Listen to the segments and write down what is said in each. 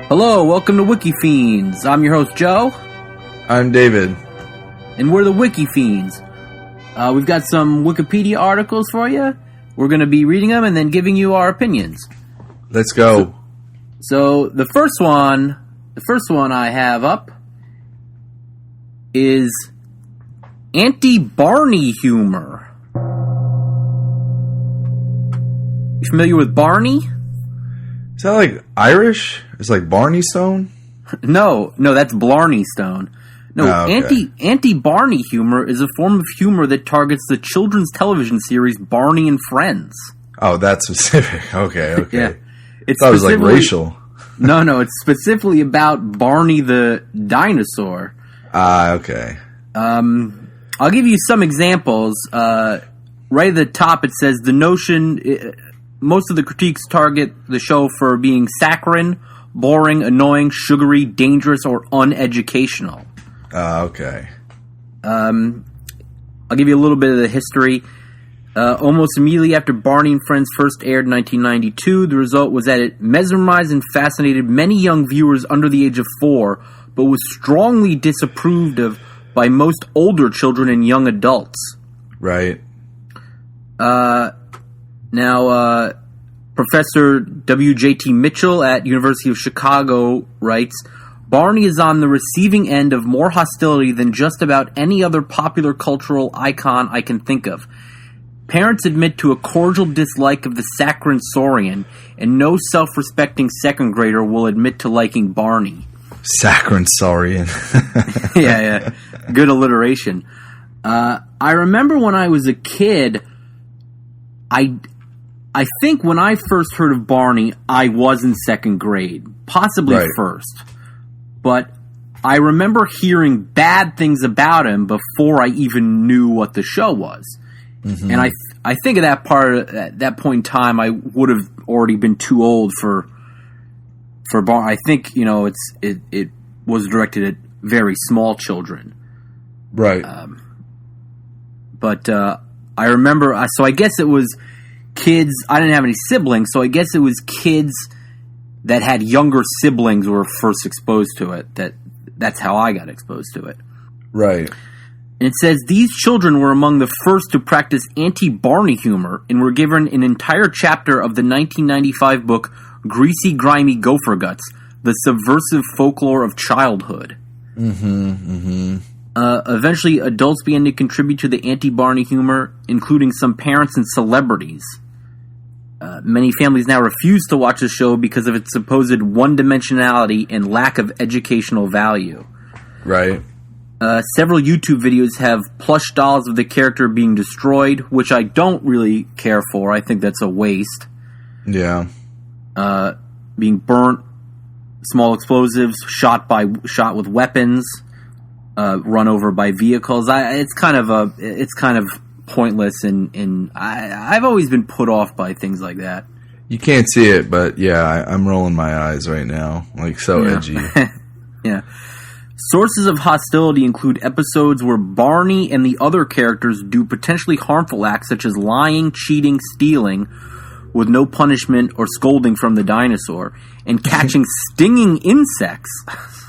Hello, welcome to Wikifiends. I'm your host, Joe. I'm David. And we're the Wikifiends. We've got some Wikipedia articles for you. We're going to be reading them and then giving you our opinions. Let's go. So the first one I have up is Anti-Barney humor. You familiar with Barney? Is that like Irish? It's like Barney Stone? No, that's Blarney Stone. No, okay. Anti-Barney humor is a form of humor that targets the children's television series Barney and Friends. Oh, that's specific. Okay. Yeah. It was like racial. No, it's specifically about Barney the dinosaur. Okay. I'll give you some examples. Right at the top it says the notion... Most of the critiques target the show for being saccharine, boring, annoying, sugary, dangerous, or uneducational. Okay. I'll give you a little bit of the history. Almost immediately after Barney and Friends first aired in 1992, the result was that it mesmerized and fascinated many young viewers under the age of 4, but was strongly disapproved of by most older children and young adults. Right. Now, Professor W.J.T. Mitchell at University of Chicago writes, Barney is on the receiving end of more hostility than just about any other popular cultural icon I can think of. Parents admit to a cordial dislike of the saccharine saurian, and no self-respecting second grader will admit to liking Barney. Saccharine saurian. Yeah. Good alliteration. I remember when I was a kid, I think when I first heard of Barney, I was in second grade, possibly first. But I remember hearing bad things about him before I even knew what the show was. Mm-hmm. And I think at that point in time, I would have already been too old for Barney. I think it was directed at very small children, right? But I remember. So I guess it was kids. I didn't have any siblings, so I guess it was kids that had younger siblings were first exposed to it. That's how I got exposed to it. Right. And it says, these children were among the first to practice anti-Barney humor and were given an entire chapter of the 1995 book Greasy, Grimy Gopher Guts, The Subversive Folklore of Childhood. Eventually, adults began to contribute to the anti-Barney humor, including some parents and celebrities. Many families now refuse to watch the show because of its supposed one-dimensionality and lack of educational value. Right. Several YouTube videos have plush dolls of the character being destroyed, which I don't really care for. I think that's a waste. Yeah. Being burnt, small explosives, shot with weapons, run over by vehicles. It's kind of pointless, and I've always been put off by things like that. You can't see it, but yeah, I'm rolling my eyes right now, like so edgy. Yeah. Sources of hostility include episodes where Barney and the other characters do potentially harmful acts such as lying, cheating, stealing, with no punishment or scolding from the dinosaur, and catching stinging insects.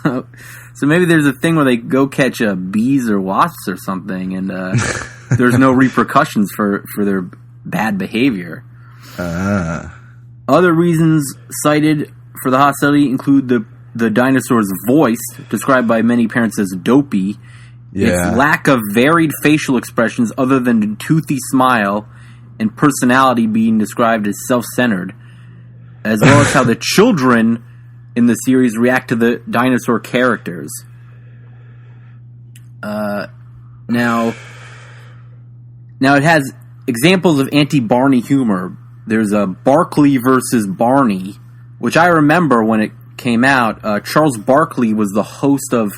So maybe there's a thing where they go catch bees or wasps or something, and there's no repercussions for their bad behavior. Other reasons cited for the hostility include the dinosaur's voice, described by many parents as dopey, its lack of varied facial expressions other than a toothy smile, and personality being described as self-centered, as well as how the children in the series react to the dinosaur characters. Now it has examples of anti-Barney humor. There's a Barkley versus Barney, which I remember when it came out. Charles Barkley was the host of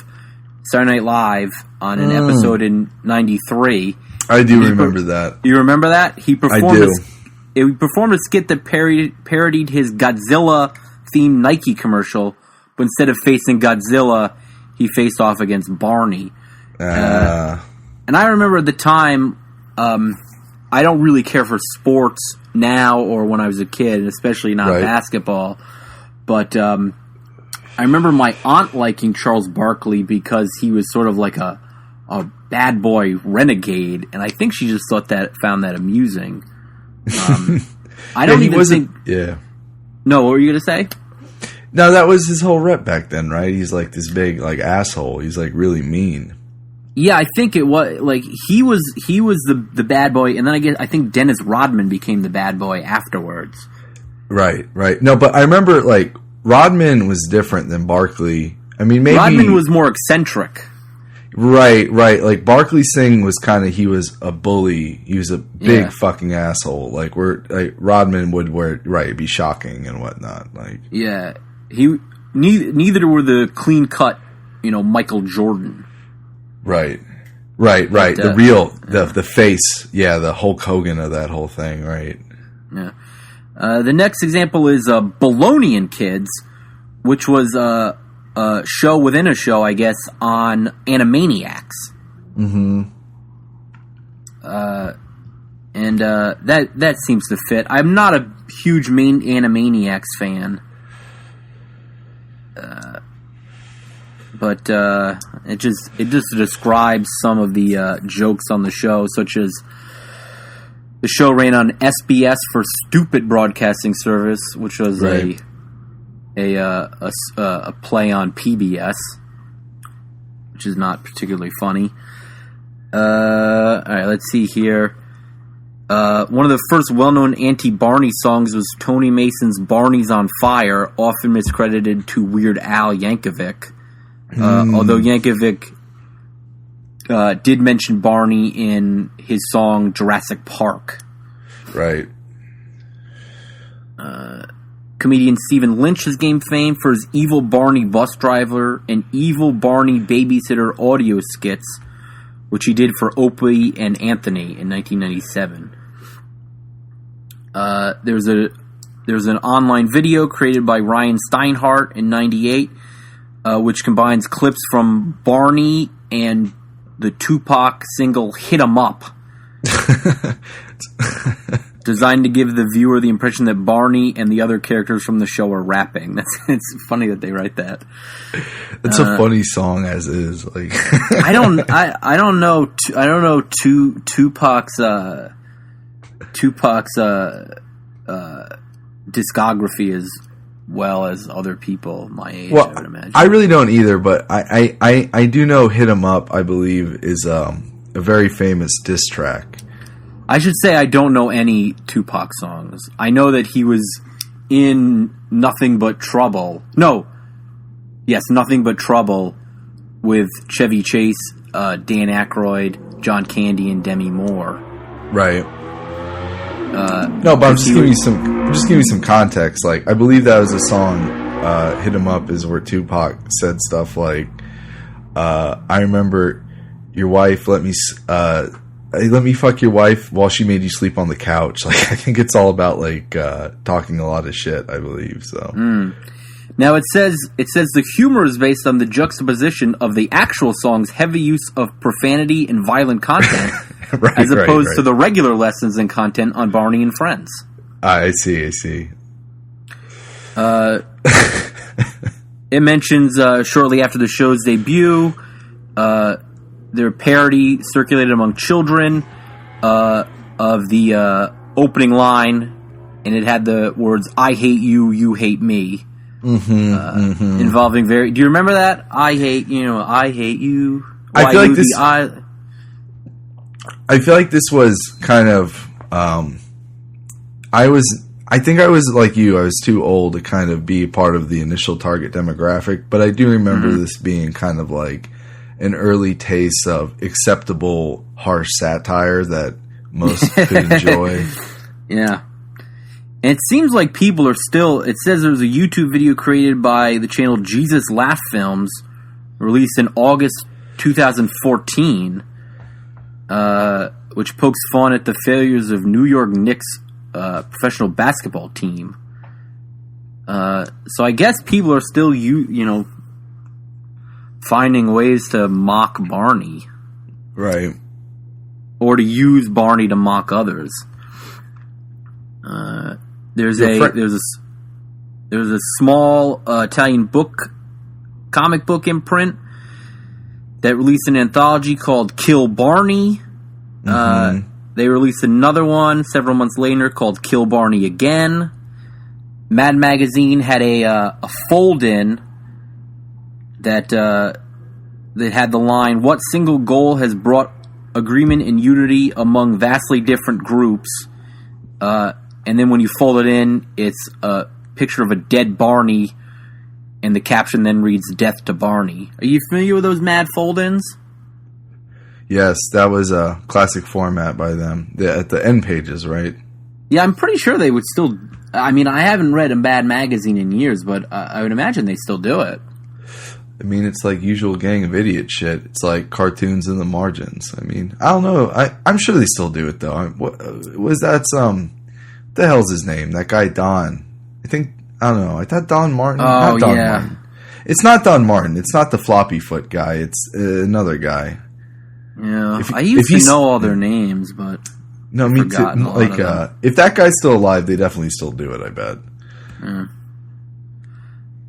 Saturday Night Live on an episode in '93. I do remember that. You remember that? He performed a skit that parodied his Godzilla-themed Nike commercial, but instead of facing Godzilla, he faced off against Barney. And I remember at the time, I don't really care for sports now or when I was a kid, especially not basketball. But I remember my aunt liking Charles Barkley because he was sort of like a bad boy renegade, and I think she just found that amusing. I don't even think. Yeah. No, what were you gonna say? No, that was his whole rep back then, right? He's like this big like asshole. He's like really mean. Yeah, I think it was like he was the bad boy, and then I think Dennis Rodman became the bad boy afterwards. Right. No, but I remember like Rodman was different than Barkley. I mean, maybe Rodman was more eccentric. Right. Like Barkley's thing was kind of he was a bully. He was a big fucking asshole. Like Rodman would it'd be shocking and whatnot. Like neither were the clean cut, Michael Jordan. Right. But, the real the face, the Hulk Hogan of that whole thing, right? Yeah. The next example is Balonian Kids, which was a show within a show, I guess, on Animaniacs. Mm-hmm. And that seems to fit. I'm not a huge main Animaniacs fan. But it just describes some of the jokes on the show, such as the show ran on SBS for Stupid Broadcasting Service, which was a play on PBS, which is not particularly funny. All right, let's see here. One of the first well-known Anti-Barney songs was Tony Mason's "Barney's on Fire," often miscredited to Weird Al Yankovic. Although Yankovic did mention Barney in his song Jurassic Park. Right. Comedian Stephen Lynch has gained fame for his Evil Barney bus driver and Evil Barney babysitter audio skits, which he did for Opie and Anthony in 1997. There's an online video created by Ryan Steinhardt in 98, which combines clips from Barney and the Tupac single "Hit 'Em Up," designed to give the viewer the impression that Barney and the other characters from the show are rapping. It's funny that they write that. It's a funny song as is. Like I don't know Tupac's discography as well as other people my age. Well, I would imagine. I really don't either, but I do know "Hit 'Em Up," I believe, is a very famous diss track. I should say I don't know any Tupac songs. I know that he was in Nothing But Trouble. Nothing But Trouble with Chevy Chase, Dan Aykroyd, John Candy, and Demi Moore. Right. No, but I'm just giving you some context. Like, I believe that was a song. "Hit 'Em Up" is where Tupac said stuff like, "I remember your wife let me fuck your wife while she made you sleep on the couch." Like, I think it's all about like talking a lot of shit, I believe. So now it says the humor is based on the juxtaposition of the actual song's heavy use of profanity and violent content, as opposed to the regular lessons and content on Barney and Friends. I see. It mentions shortly after the show's debut, their parody circulated among children of the opening line, and it had the words "I hate you, you hate me," involving do you remember that? I hate you. I feel like this was kind of. I think I was like you. I was too old to kind of be part of the initial target demographic, but I do remember this being kind of like an early taste of acceptable harsh satire that most could enjoy. Yeah. And it seems like people are still... It says there was a YouTube video created by the channel Jesus Laugh Films, released in August 2014, which pokes fun at the failures of New York Knicks professional basketball team. So I guess people are still, finding ways to mock Barney. Right. Or to use Barney to mock others. There's a small Italian book comic book imprint that released an anthology called Kill Barney. They released another one several months later called Kill Barney Again. Mad Magazine had a fold-in that had the line, "What single goal has brought agreement and unity among vastly different groups?" And then when you fold it in, it's a picture of a dead Barney, and the caption then reads, "Death to Barney." Are you familiar with those Mad fold-ins? Yes, that was a classic format by them. At the end pages, right? Yeah, I'm pretty sure they would still... I mean, I haven't read a Mad Magazine in years, but I would imagine they still do it. I mean, it's like usual Gang of Idiot shit. It's like cartoons in the margins. I mean, I don't know. I'm sure they still do it, though. What the hell's his name? That guy, Don. I don't know. I thought Don Martin. Oh, Don yeah. Martin. It's not Don Martin. It's not the floppy foot guy. It's another guy. Yeah. I used to know all their names, but... No, me too. Like, if that guy's still alive, they definitely still do it, I bet.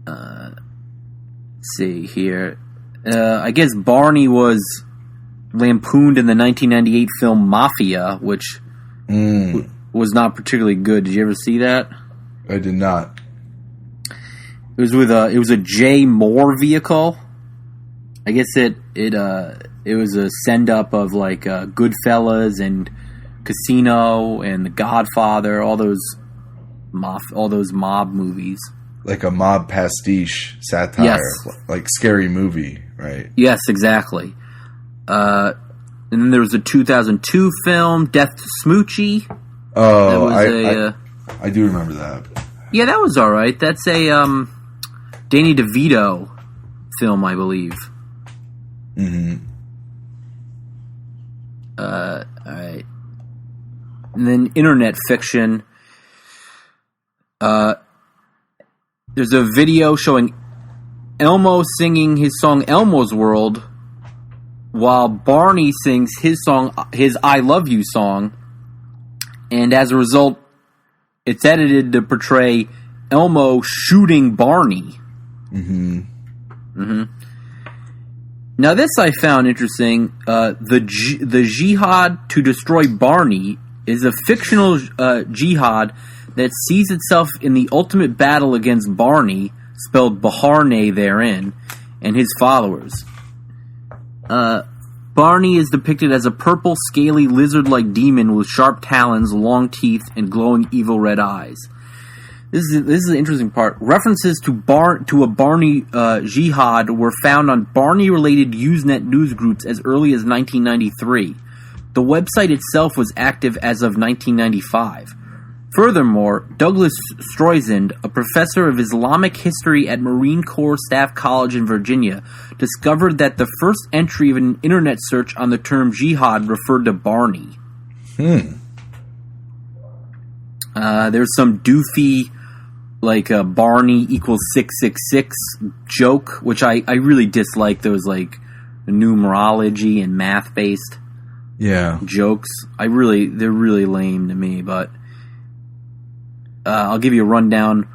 Let's see here. I guess Barney was lampooned in the 1998 film Mafia, which was not particularly good. Did you ever see that? I did not. It was a J. Moore vehicle. I guess it was a send up of like Goodfellas and Casino and The Godfather, all those mob movies. Like a mob pastiche satire, yes. Like Scary Movie, right? Yes, exactly. And then there was a 2002 film, Death to Smoochie. Oh, I do remember that. Yeah, that was all right. That's a Danny DeVito film, I believe. All right. And then internet fiction. There's a video showing Elmo singing his song Elmo's World while Barney sings his I Love You song. And as a result, it's edited to portray Elmo shooting Barney. Now this I found interesting. The Jihad to Destroy Barney is a fictional jihad that sees itself in the ultimate battle against Barney, spelled Baharne therein, and his followers. Barney is depicted as a purple, scaly, lizard-like demon with sharp talons, long teeth, and glowing evil red eyes. This is the interesting part. References to a Barney jihad were found on Barney-related Usenet news groups as early as 1993. The website itself was active as of 1995. Furthermore, Douglas Streisand, a professor of Islamic history at Marine Corps Staff College in Virginia, discovered that the first entry of an internet search on the term jihad referred to Barney. There's some doofy, like, Barney equals 666 joke, which I really dislike those, like, numerology and math-based jokes. They're really lame to me, but... I'll give you a rundown.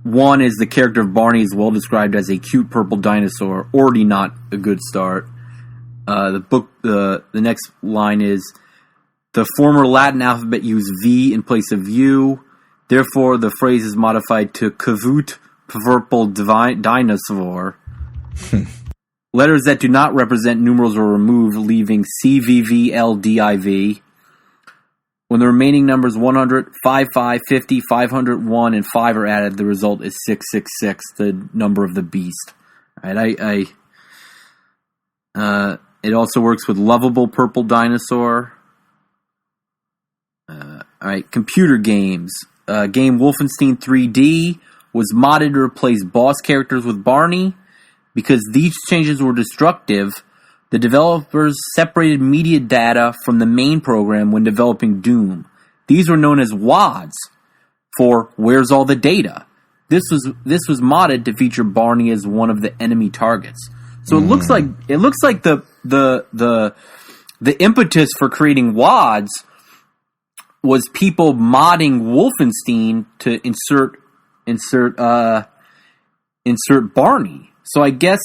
One is the character of Barney is well described as a cute purple dinosaur. Already not a good start. The next line is, the former Latin alphabet used V in place of U. Therefore, the phrase is modified to Kavut purple dinosaur. Letters that do not represent numerals were removed, leaving CVVLDIV. When the remaining numbers 100, 55, 50, 501, and 5 are added, the result is 666, the number of the beast. All right, it also works with lovable purple dinosaur. All right, computer games. Game Wolfenstein 3D was modded to replace boss characters with Barney. Because these changes were destructive, the developers separated media data from the main program when developing Doom. These were known as WADs, for Where's All the Data? This was modded to feature Barney as one of the enemy targets. So it looks like the impetus for creating WADs was people modding Wolfenstein to insert insert Barney. So I guess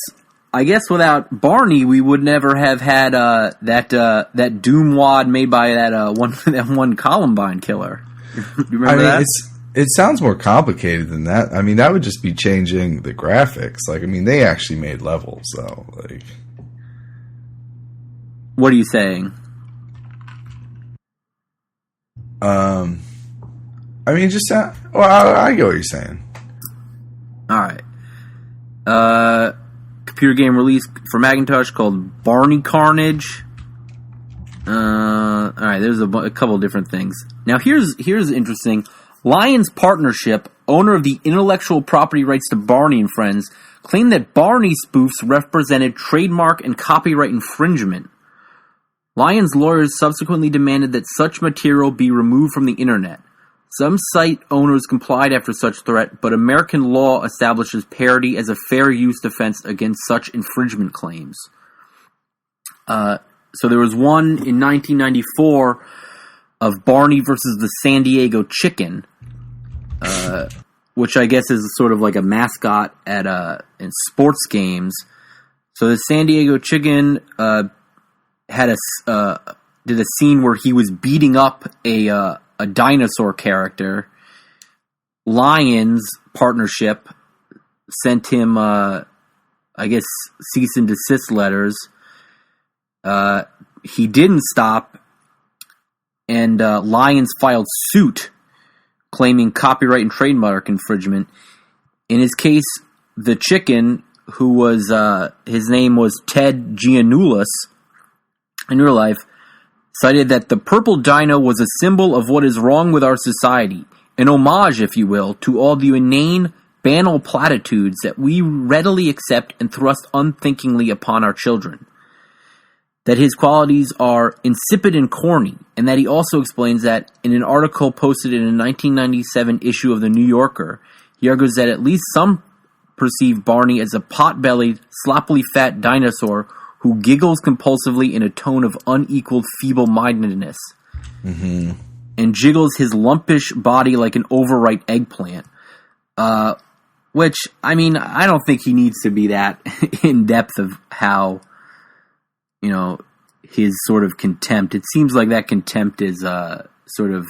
without Barney, we would never have had that doom wad made by that one Columbine killer. You remember that? It sounds more complicated than that. I mean, that would just be changing the graphics. Like, I mean, they actually made levels, though. Like, what are you saying? I mean, just I get what you're saying. All right. Computer game released for Macintosh called Barney Carnage. All right, there's a couple of different things. Now, here's interesting. Lions Partnership, owner of the intellectual property rights to Barney and Friends, claimed that Barney spoofs represented trademark and copyright infringement. Lions lawyers subsequently demanded that such material be removed from the internet. Some site owners complied after such threat, but American law establishes parody as a fair use defense against such infringement claims. So there was one in 1994 of Barney versus the San Diego Chicken, which I guess is sort of like a mascot in sports games. So the San Diego Chicken did a scene where he was beating up a dinosaur character. Lions Partnership sent him, I guess, cease and desist letters. He didn't stop, and Lions filed suit claiming copyright and trademark infringement. In his case, the chicken, who was his name was Ted Giannoulis in real life, cited that the purple dino was a symbol of what is wrong with our society, an homage, if you will, to all the inane, banal platitudes that we readily accept and thrust unthinkingly upon our children. That his qualities are insipid and corny, and that he also explains that in an article posted in a 1997 issue of The New Yorker, he argues that at least some perceive Barney as a pot-bellied, sloppily fat dinosaur who giggles compulsively in a tone of unequaled feeble-mindedness, and jiggles his lumpish body like an overripe eggplant. Which, I mean, I don't think he needs to be that in depth of how, you know, his sort of contempt. It seems like that contempt is sort of.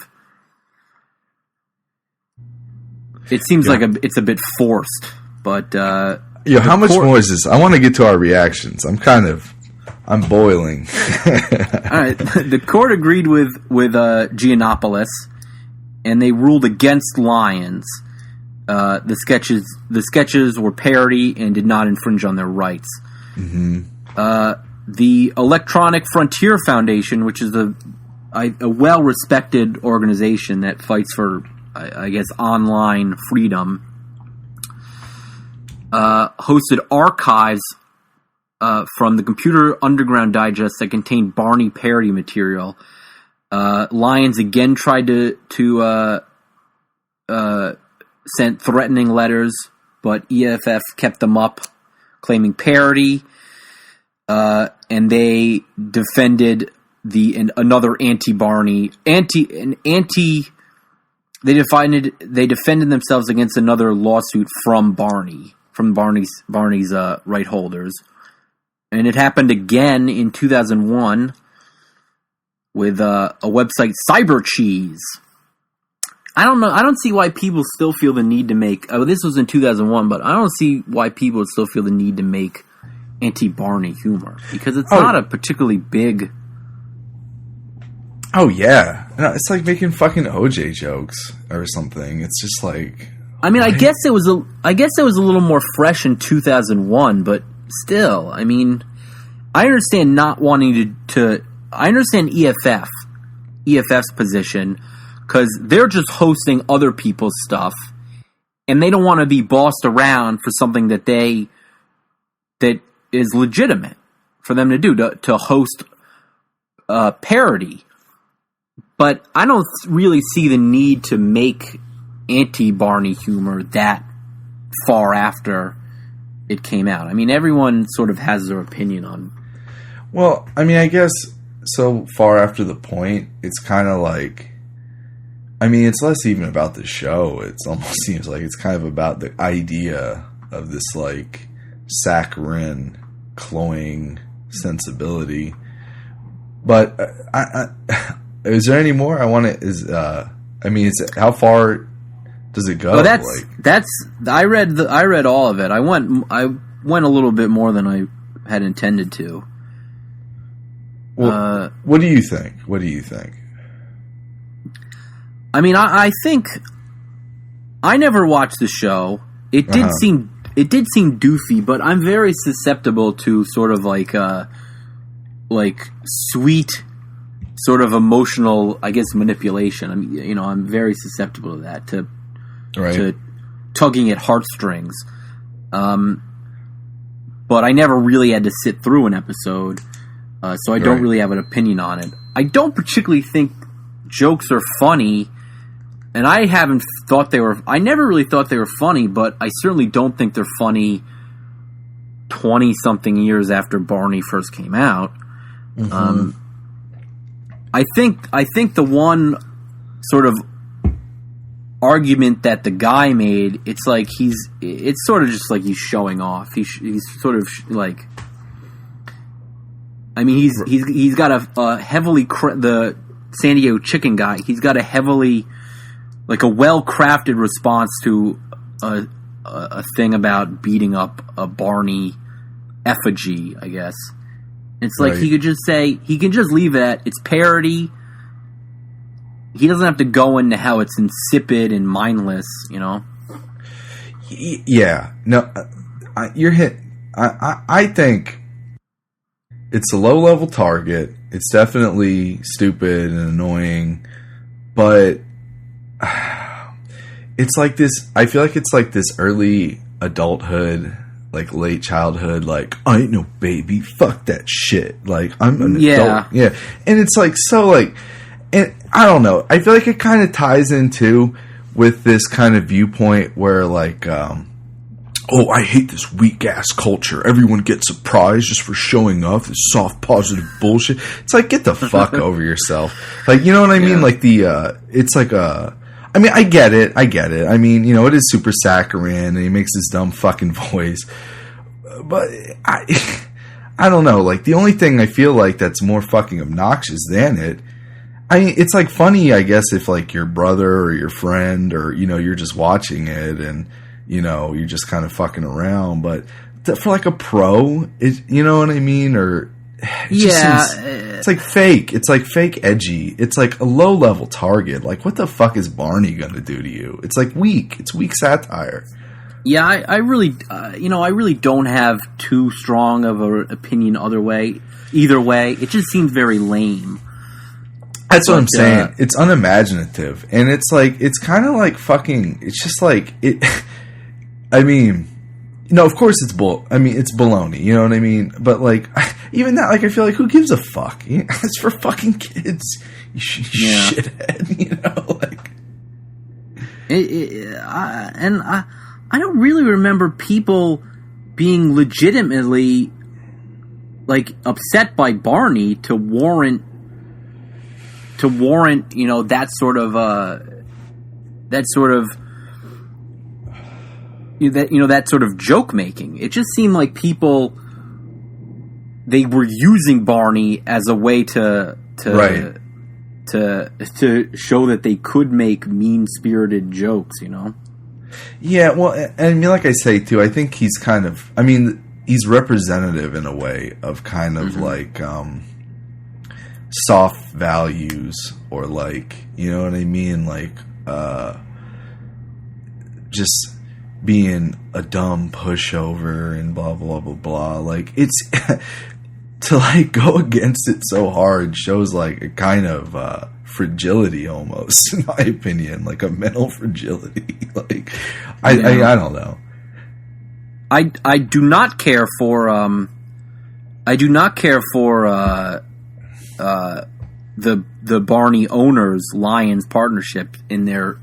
It seems like it's a bit forced, but. How much more is this? I want to get to our reactions. I'm boiling. All right, the court agreed with Giannopoulos, and they ruled against Lions. The sketches were parody and did not infringe on their rights. The Electronic Frontier Foundation, which is a well-respected organization that fights for, I guess, online freedom, hosted archives from the Computer Underground Digest that contained Barney parody material. Lions again tried to send threatening letters, but EFF kept them up, claiming parody. And they defended another anti-Barney They defended themselves against another lawsuit from Barney's right holders, and it happened again in 2001 with a website, Cyber Cheese. I don't know. I don't see why people still feel the need to make. This was in 2001, but I don't see why people still feel the need to make anti-Barney humor, because it's not a particularly big. Oh yeah, no, it's like making fucking OJ jokes or something. It's just like. I mean, I guess it was a little more fresh in 2001, but still, I mean, I understand not wanting to. I understand EFF's position, because they're just hosting other people's stuff, and they don't want to be bossed around for something that is legitimate for them to do, to host parody. But I don't really see the need to make anti-Barney humor that far after it came out. I mean, everyone sort of has their opinion on. Well, I mean, I guess so far after the point, it's kind of like, I mean, it's less even about the show. It almost seems like it's kind of about the idea of this like saccharine, cloying sensibility. But is there any more? How far does it go? Well, I read all of it. I went a little bit more than I had intended to. Well, what do you think? I mean, I think I never watched the show. It did seem doofy, but I'm very susceptible to sort of like sweet, sort of emotional, I guess, manipulation. I mean, I'm very susceptible to that, to tugging at heartstrings. But I never really had to sit through an episode, so I don't really have an opinion on it. I don't particularly think jokes are funny. And I never really thought they were funny, but I certainly don't think they're funny 20-something years after Barney first came out. Mm-hmm. I think the one sort of argument that the guy made, it's sort of just like he's showing off. He's sort of like, I mean, he's got a heavily, the San Diego chicken guy, he's got a heavily, like a well-crafted response to a thing about beating up a Barney effigy, I guess. It's like he could just say, he can just leave it at, it's parody. He doesn't have to go into how it's insipid and mindless, Yeah. No, you're hit. I think it's a low-level target. It's definitely stupid and annoying, but it's like this. I feel like it's like this early adulthood, like late childhood, like I ain't no baby, fuck that shit. Like I'm an adult, yeah. And it's like so, like, and I don't know. I feel like it kind of ties in too with this kind of viewpoint where, like, oh, I hate this weak ass culture. Everyone gets a prize just for showing off this soft, positive bullshit. It's like, get the fuck over yourself. Like, you know what I mean? Like it's like I mean, I get it. I mean, it is super saccharine and he makes this dumb fucking voice. But I don't know. Like, the only thing I feel like that's more fucking obnoxious than it, I mean, it's like funny, I guess, if like your brother or your friend or, you're just watching it and, you're just kind of fucking around. But for like a pro, you know what I mean? Or it's like fake. It's like fake edgy. It's like a low level target. Like, what the fuck is Barney gonna do to you? It's like weak. It's weak satire. Yeah, I really, I really don't have too strong of an opinion either way. It just seems very lame. That's what I'm saying. It's unimaginative. And it's like, it's kind of like fucking, it's just like, it, I mean, of course it's it's baloney, you know what I mean? But like, even that, like, I feel like, who gives a fuck? It's for fucking kids, you shithead, like. I don't really remember people being legitimately, like, upset by Barney to warrant, that sort of joke making. It just seemed like they were using Barney as a way to show that they could make mean-spirited jokes, Yeah, well, and I mean, like I say too, I think he's kind of, I mean, he's representative in a way of kind of like soft values, or like, you know what I mean, like just being a dumb pushover and blah blah blah blah. Like, it's to like go against it so hard shows like a kind of fragility almost, in my opinion, like a mental fragility. Like, I don't know. I do not care for the Barney owners Lions partnership in their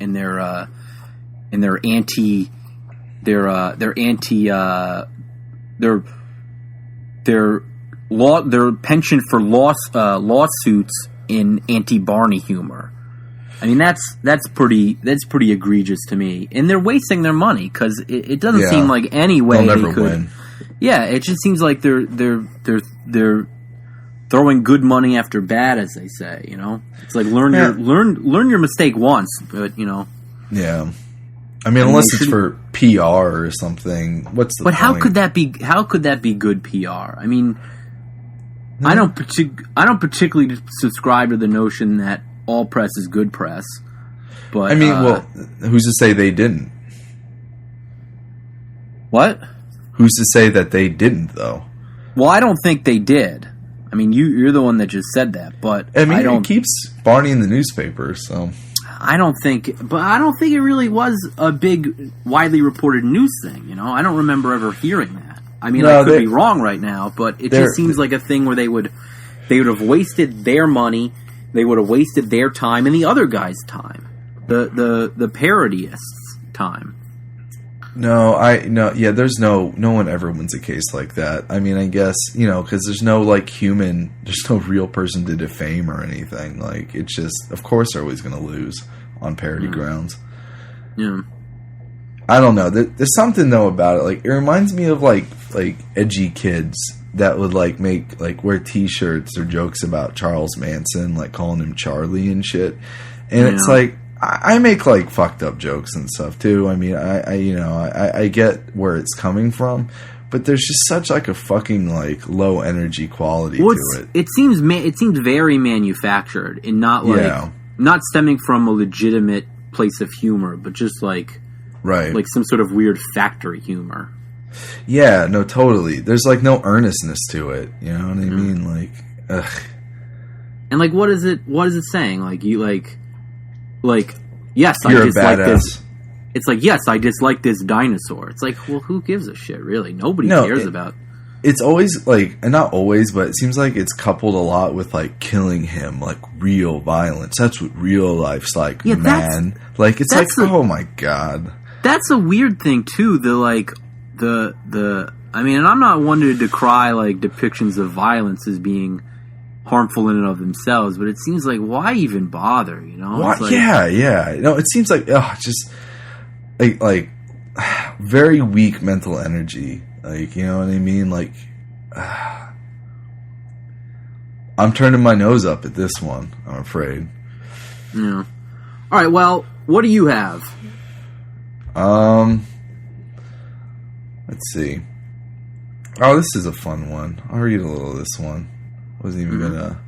penchant for lawsuits in anti-Barney humor. I mean, that's pretty egregious to me, and they're wasting their money because it doesn't seem like any way they'll never they could win. Yeah, it just seems like they're throwing good money after bad, as they say. You know, it's like learn your mistake once, but you know. Yeah, I mean, unless it's for PR or something. What's the point? How could that be? How could that be good PR? I mean, I don't particularly subscribe to the notion that all press is good press. But I mean, well, who's to say they didn't? What? Who's to say that they didn't, though? Well, I don't think they did. I mean, you're the one that just said that, but I mean, it keeps Barney in the newspaper, so I don't think it really was a big, widely reported news thing. You know, I don't remember ever hearing that. I mean, I could be wrong right now, but it just seems like a thing where they would have wasted their money, they would have wasted their time and the other guy's time, the parodyists' time. There's no one ever wins a case like that. I mean, I guess, you know, because there's no there's no real person to defame or anything. Like, it's just, of course they're always going to lose on parody grounds. Yeah. I don't know. There's something though about it. Like, it reminds me of like edgy kids that would make wear T-shirts or jokes about Charles Manson, like calling him Charlie and shit. And it's like, I make fucked up jokes and stuff too. I mean, I get where it's coming from, but there's just such a fucking low energy quality to it. It seems very manufactured and not not stemming from a legitimate place of humor, but just like some sort of weird factory humor. Yeah, no, totally. There's no earnestness to it. You know what I mean? Ugh. And what is it saying? Yes, You're I dislike this. It's yes, I dislike this dinosaur. It's well, who gives a shit, really? Nobody cares about. It's always and not always, but it seems like it's coupled a lot with killing him, real violence. That's what real life's like, man. Oh my god. That's a weird thing too. I mean, and I'm not one to decry depictions of violence as being harmful in and of themselves, but it seems why even bother, you know? What? Yeah. No, it seems just very weak mental energy. You know what I mean? I'm turning my nose up at this one, I'm afraid. Yeah. All right, well, what do you have? Let's see. Oh, this is a fun one. I'll read a little of this one. Wasn't even gonna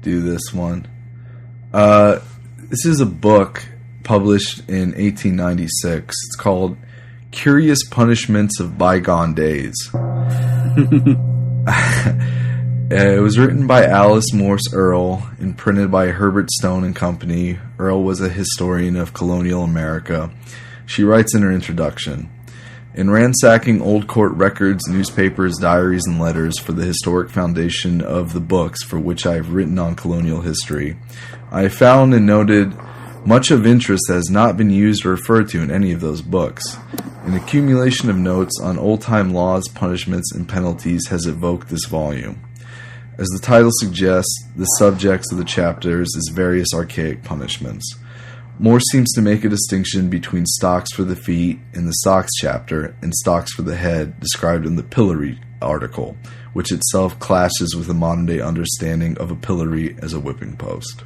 do this one. This is a book published in 1896. It's called Curious Punishments of Bygone Days. It was written by Alice Morse Earle and printed by Herbert Stone and Company. Earle was a historian of colonial America. She writes in her introduction, "In ransacking old court records, newspapers, diaries, and letters for the historic foundation of the books for which I have written on colonial history, I have found and noted much of interest that has not been used or referred to in any of those books. An accumulation of notes on old-time laws, punishments, and penalties has evoked this volume. As the title suggests, the subjects of the chapters is various archaic punishments. Morse seems to make a distinction between stocks for the feet in the stocks chapter and stocks for the head described in the pillory article, which itself clashes with the modern-day understanding of a pillory as a whipping post."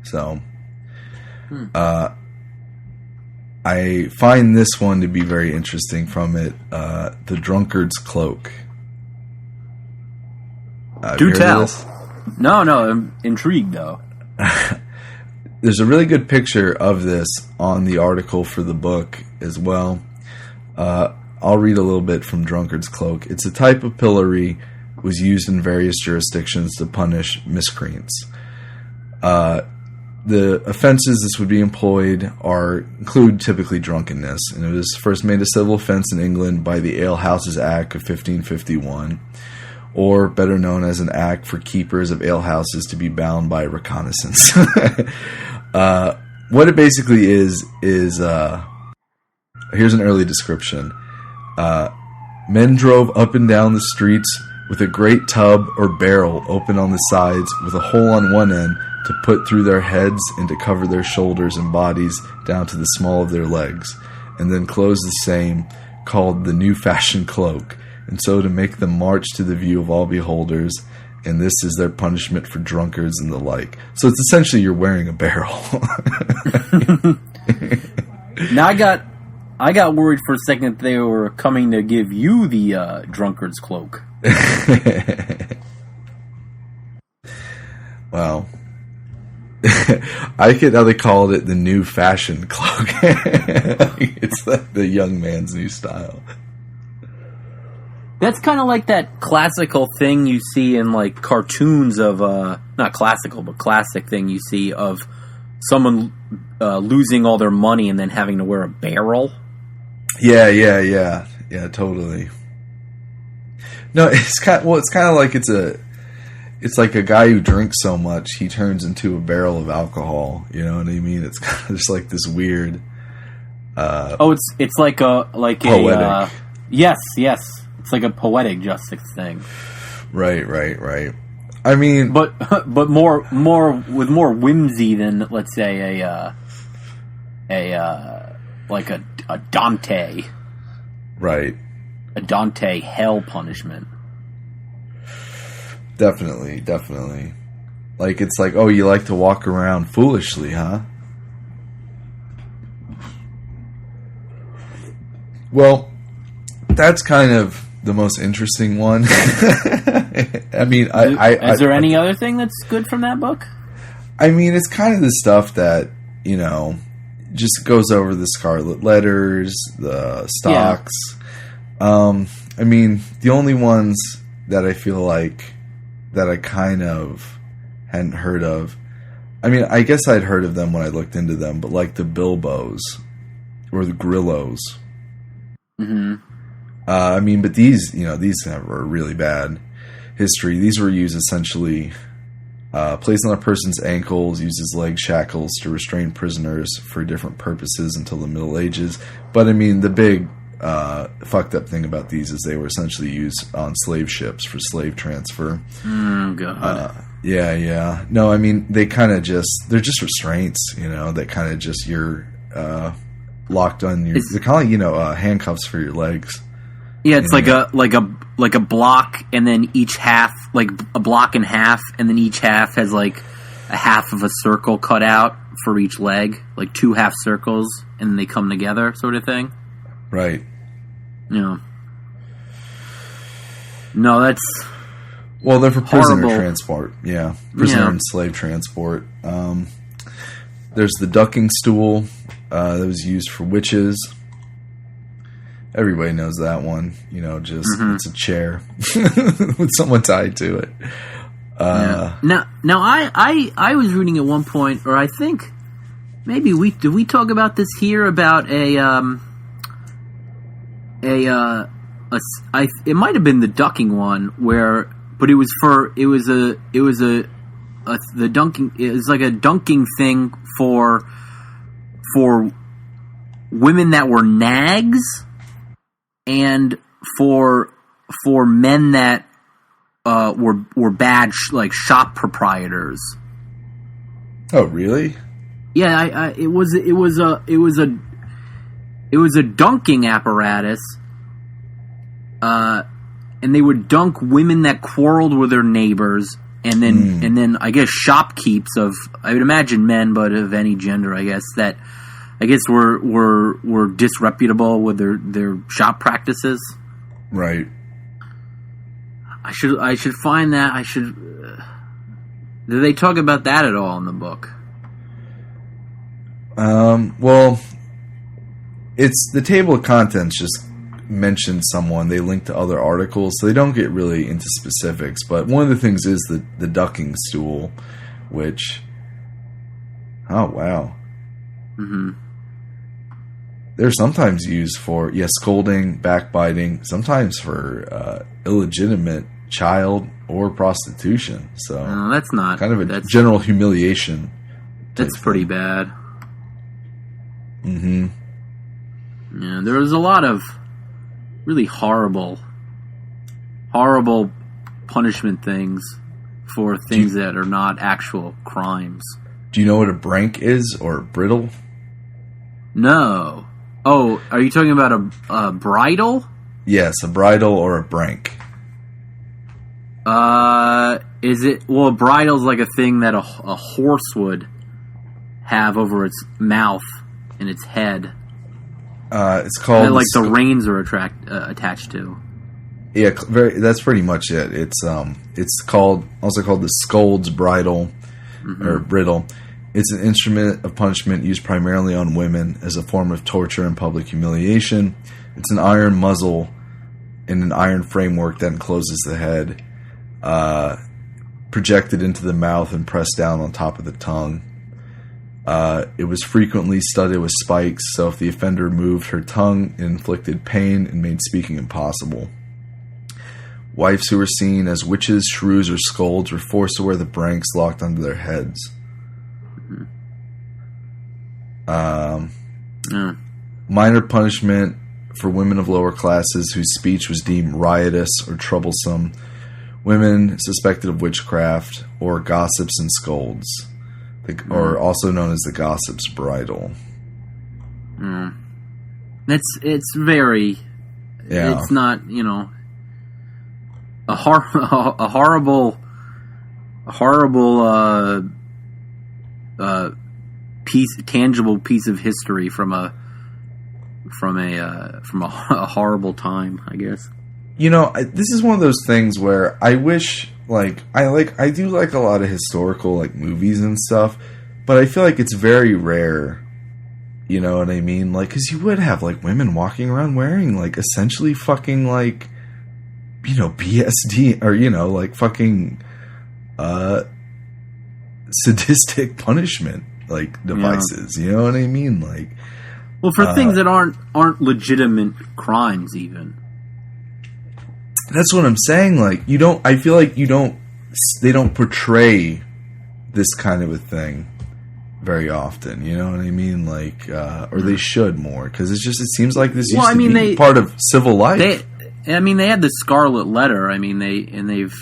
So, I find this one to be very interesting from it. The Drunkard's Cloak. Do tell. No, I'm intrigued though. There's a really good picture of this on the article for the book as well. I'll read a little bit from Drunkard's Cloak. It's a type of pillory was used in various jurisdictions to punish miscreants. The offenses this would be employed include typically drunkenness, and it was first made a civil offense in England by the Alehouses Act of 1551, or better known as an act for keepers of alehouses to be bound by reconnaissance. What it basically is here's an early description. Men drove up and down the streets with a great tub or barrel open on the sides with a hole on one end to put through their heads and to cover their shoulders and bodies down to the small of their legs, and then clothes the same, called the new fashion cloak, and so to make them march to the view of all beholders, and this is their punishment for drunkards and the like. So it's essentially you're wearing a barrel. Now I got worried for a second that they were coming to give you the drunkard's cloak. Well, I get how they called it the new fashion cloak. It's like the young man's new style. That's kind of like that classical thing you see in like cartoons of not classical, but classic thing you see of someone losing all their money and then having to wear a barrel. Yeah, totally. No, it's kind of like it's like a guy who drinks so much he turns into a barrel of alcohol. You know what I mean? It's kind of just like this weird. It's like poetic. Yes. It's like a poetic justice thing. Right. I mean, but more with more whimsy than, let's say, a Dante. Right. A Dante hell punishment. Definitely. Like, it's like, oh, you like to walk around foolishly, huh? Well, that's kind of the most interesting one. I mean, is there any other thing that's good from that book? I mean, it's kind of the stuff that, you know, just goes over the Scarlet Letters, the stocks. Yeah. I mean, the only ones that I feel like that I kind of hadn't heard of. I mean, I guess I'd heard of them when I looked into them, but like the Bilbos or the Grillos. Mm-hmm. I mean, but these have a really bad history. These were used essentially placed on a person's ankles, used as leg shackles to restrain prisoners for different purposes until the Middle Ages. But I mean, the big fucked up thing about these is they were essentially used on slave ships for slave transfer. God. Yeah. No, I mean, they're just restraints, you know, that kind of just you're locked on your. They're kind of like, handcuffs for your legs. Yeah, it's like a block, and then each half, like a block and half, and then each half has like a half of a circle cut out for each leg, like two half circles, and then they come together, sort of thing. Right. Yeah. No, that's well, they're for prisoner horrible. Transport. Yeah, prisoner and slave transport. There's the ducking stool that was used for witches. Everybody knows that one. You know, just it's a chair with someone tied to it. Now, I was reading at one point, or I think maybe did we talk about this here about it might have been the ducking one but it was like a dunking thing for women that were nags and for men that were bad like shop proprietors. Oh, really? Yeah, it was a dunking apparatus, and they would dunk women that quarreled with their neighbors, and then I guess shopkeeps of, I would imagine men, but of any gender, I guess, that I guess were disreputable with their shop practices. Right. I should find that. Do they talk about that at all in the book? Well, it's the table of contents just mentions someone. They link to other articles, so they don't get really into specifics. But one of the things is the ducking stool, which, oh wow, they're sometimes used for scolding, backbiting, sometimes for illegitimate child or prostitution. So no, that's not kind of a general humiliation. That's pretty bad. Mm-hmm. Yeah, there was a lot of really horrible punishment things for things that are not actual crimes. Do you know what a brank is, or a bridle? No. Oh, are you talking about a bridle? Yes, a bridle or a brank. Is it... Well, a bridle's like a thing that a horse would have over its mouth and its head. It's called... That, like, the reins are attached to. Yeah, that's pretty much it. It's also called the scold's bridle, or bridle. It's an instrument of punishment used primarily on women as a form of torture and public humiliation. It's an iron muzzle in an iron framework that encloses the head, projected into the mouth and pressed down on top of the tongue. It was frequently studded with spikes, so if the offender moved her tongue, it inflicted pain and made speaking impossible. Wives who were seen as witches, shrews, or scolds were forced to wear the branks locked onto their heads. Minor punishment for women of lower classes whose speech was deemed riotous or troublesome, women suspected of witchcraft, or gossips and scolds, or also known as the gossip's bridle. It's very... Yeah. It's not, a horrible tangible piece of history from a horrible time, I guess. This is one of those things where I wish, I do like a lot of historical, movies and stuff, but I feel like it's very rare, you know what I mean? Because you would have, women walking around wearing, essentially fucking, BSD, or, fucking, sadistic punishment, devices, you know what I mean? Well, for things that aren't legitimate crimes, even. That's what I'm saying. I feel like they don't portray this kind of a thing very often. You know what I mean? Or they should more, because it seems like this used to be part of civil life. They had the Scarlet Letter. They've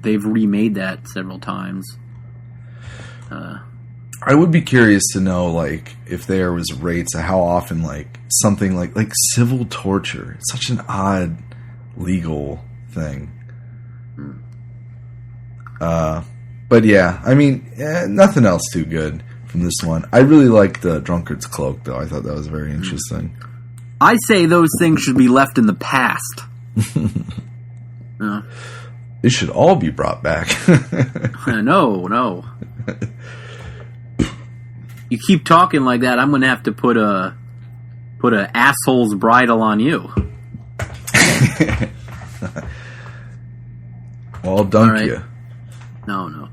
they've remade that several times. I would be curious to know, if there was rates of how often, something like civil torture. It's such an odd legal thing. But yeah, nothing else too good from this one. I really liked the Drunkard's Cloak, though. I thought that was very interesting. I say those things should be left in the past. They should all be brought back. No. You keep talking like that, I'm going to have to put a asshole's bridle on you. Well, I'll dunk you. No.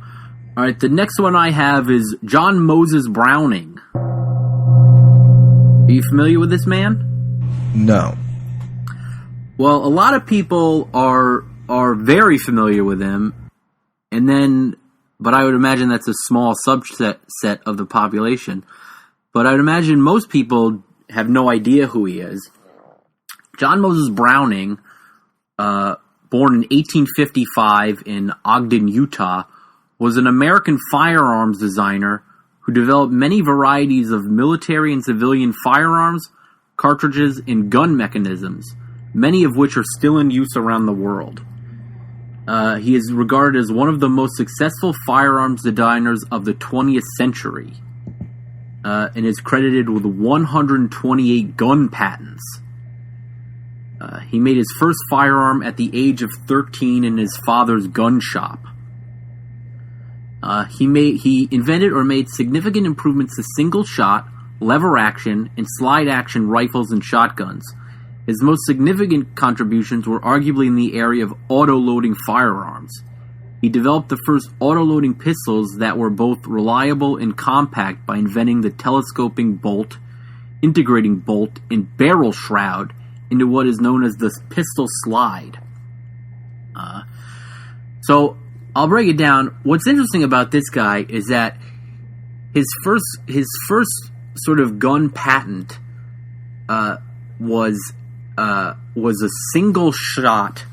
All right, the next one I have is John Moses Browning. Are you familiar with this man? No. Well, a lot of people are very familiar with him, but I would imagine that's a small subset of the population. But I would imagine most people have no idea who he is. John Moses Browning, born in 1855 in Ogden, Utah, was an American firearms designer who developed many varieties of military and civilian firearms, cartridges, and gun mechanisms, many of which are still in use around the world. He is regarded as one of the most successful firearms designers of the 20th century, and is credited with 128 gun patents. He made his first firearm at the age of 13 in his father's gun shop. He invented or made significant improvements to single-shot, lever-action, and slide-action rifles and shotguns. His most significant contributions were arguably in the area of auto-loading firearms. He developed the first auto-loading pistols that were both reliable and compact by inventing the telescoping bolt, integrating bolt, and barrel shroud into what is known as the pistol slide. So I'll break it down. What's interesting about this guy is that his first sort of gun patent was a single shot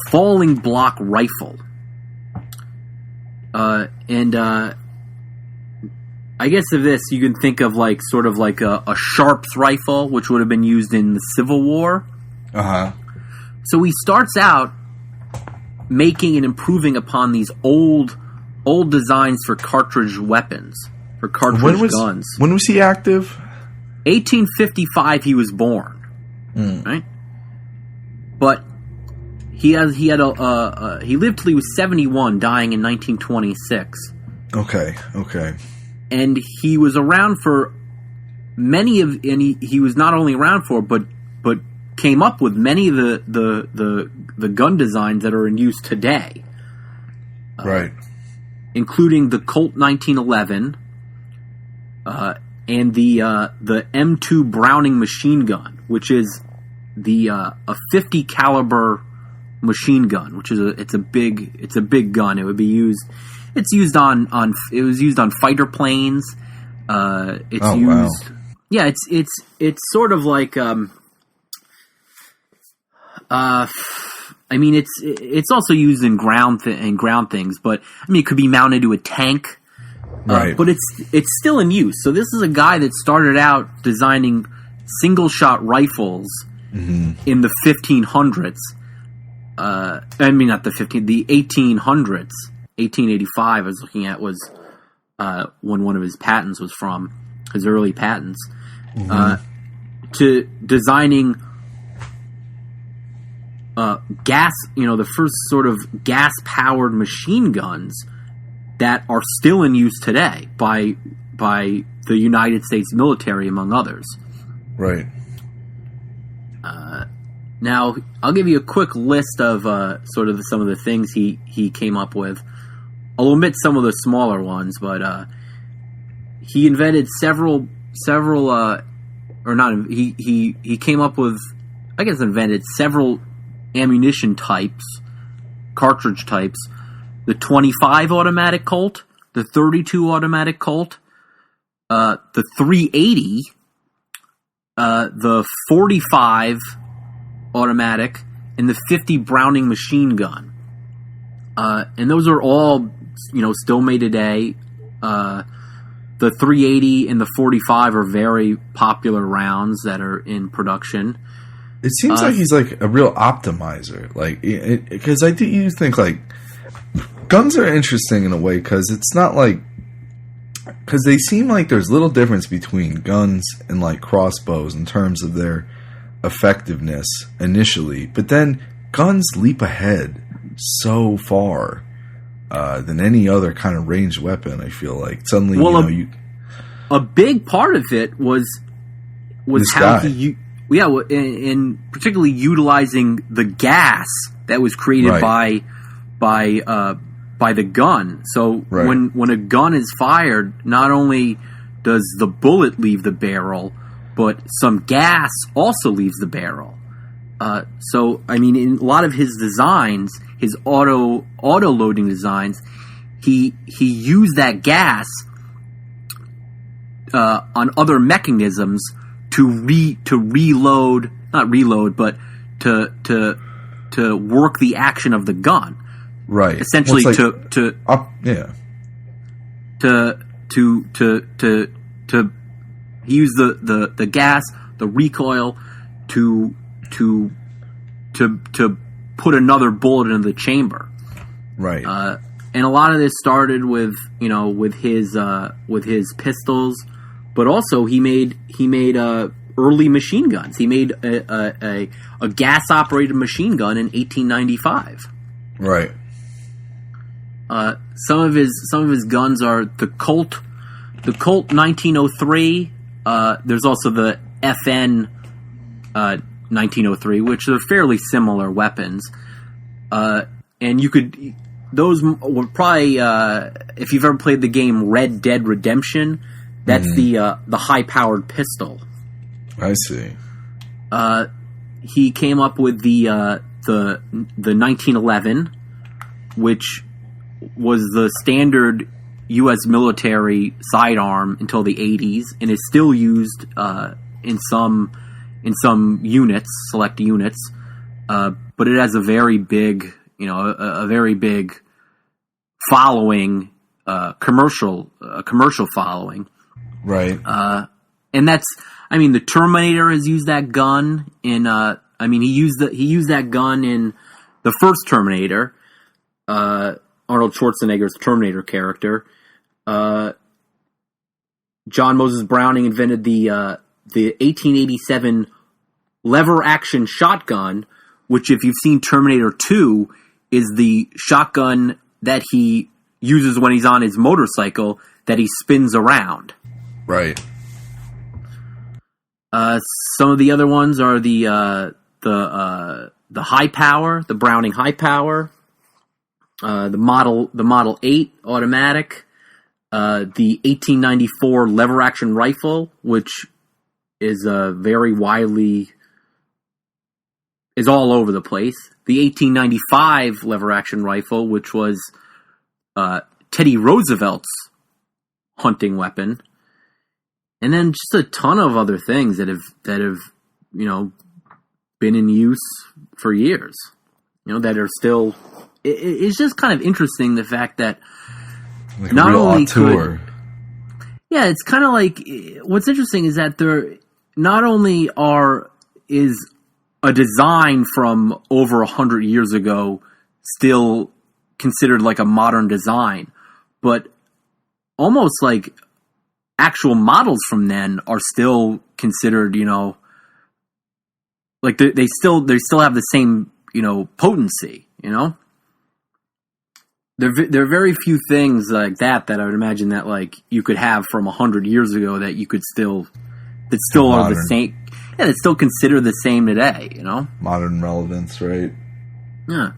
falling block rifle. I guess of this, you can think of like sort of like a Sharps rifle, which would have been used in the Civil War. Uh-huh. So he starts out making and improving upon these old designs for cartridge weapons, for cartridge guns. When was he active? 1855 he was born. Right? But he lived till he was 71, dying in 1926. Okay. And he was around for he was not only around for, but came up with many of the gun designs that are in use today. Right. Including the Colt 1911, and the M2 Browning machine gun, which is a 50 caliber machine gun, which is a big gun. It would be used. It was used on fighter planes. Wow. Yeah, it's sort of like I mean, it's also used in ground things, but I mean, it could be mounted to a tank, right? But it's still in use. So this is a guy that started out designing single shot rifles in the 1500s. I mean, not the 1800s. 1885. I was looking at was when one of his patents was from, his early patents, to designing gas, the first sort of gas-powered machine guns that are still in use today by the United States military, among others. Right. Now, I'll give you a quick list of sort of some of the things he came up with. I'll omit some of the smaller ones, but he invented several. He came up with, I guess, invented several ammunition types, cartridge types: the 25 automatic Colt, the 32 automatic Colt, the 380, the 45 automatic, and the 50 Browning machine gun. And those are all, still made today. The 380 and the 45 are very popular rounds that are in production. It seems like he's like a real optimizer, like, because I do think like guns are interesting in a way, because it's not like, because they seem like there's little difference between guns and like crossbows in terms of their effectiveness initially, but then guns leap ahead so far than any other kind of ranged weapon. I feel like suddenly, a big part of it was how he, and particularly utilizing the gas that was created by the gun. So when a gun is fired, not only does the bullet leave the barrel, but some gas also leaves the barrel. So I mean, in a lot of his designs, his auto loading designs, he used that gas on other mechanisms to reload, not reload, but to work the action of the gun. Right. Essentially, to he used the gas, the recoil to put another bullet into the chamber. Right. And a lot of this started with his pistols, but also he made early machine guns. He made a gas operated machine gun in 1895. Right. Some of his guns are the Colt 1903. There's also the FN 1903, which are fairly similar weapons. And those were probably, if you've ever played the game Red Dead Redemption, that's the high powered pistol. I see. He came up with the 1911, which was the standard U.S. military sidearm until the 80s, and is still used in some units, select units. but it has a very big, a very big following, commercial following. Right. And that's, the Terminator has used that gun in, he used that gun in the first Terminator, Arnold Schwarzenegger's Terminator character. John Moses Browning invented the 1887 lever-action shotgun, which, if you've seen Terminator 2, is the shotgun that he uses when he's on his motorcycle that he spins around. Right. Some of the other ones are the high power, the Browning high power, the Model 8 automatic, the 1894 lever action rifle, which is very widely, is all over the place. The 1895 lever action rifle, which was Teddy Roosevelt's hunting weapon, and then just a ton of other things that have been in use for years. That are still. It's just kind of interesting, the fact that like not only auteur. Yeah, it's kind of like, what's interesting is that there not only is a design from over 100 years ago still considered like a modern design, but almost like actual models from then are still considered, like they still have the same, potency, There are very few things like that I would imagine that like you could have from 100 years ago that you could that still are the same. Yeah, that still consider the same today. Modern relevance, right? Yeah.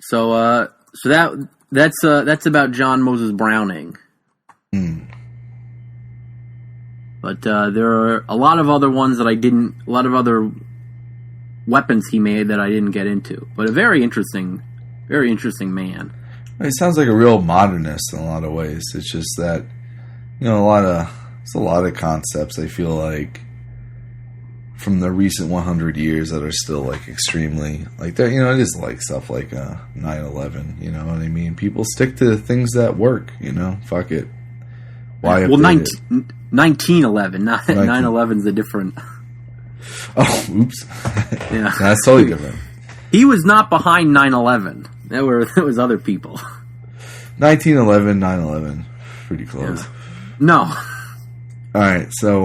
So that's about John Moses Browning. But there are a lot of other ones that a lot of other weapons he made that I didn't get into. But a very interesting man. He sounds like a real modernist in a lot of ways. It's just that, there's a lot of concepts I feel like from the recent 100 years that are still like extremely like that. I just like stuff like 9/11. You know what I mean? People stick to things that work. Fuck it. Why? Well, 1911. 9/11's a different. Oh, oops. Yeah, that's totally different. He was not behind 9/11. There was other people. 1911, 9/11, pretty close. Yeah. No. All right, so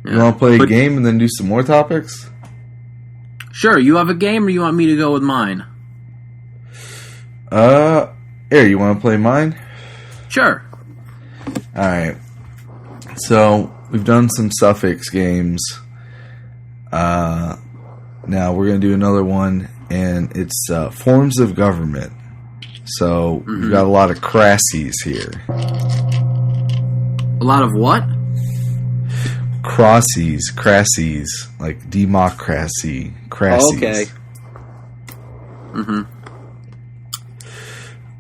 you want to play a game and then do some more topics? Sure. You have a game, or you want me to go with mine? Here, you want to play mine? Sure. All right. So we've done some suffix games. Now we're going to do another one, and it's forms of government. So we've got a lot of crassies here. A lot of what? Crassies, like democracy, crassies. Oh, okay.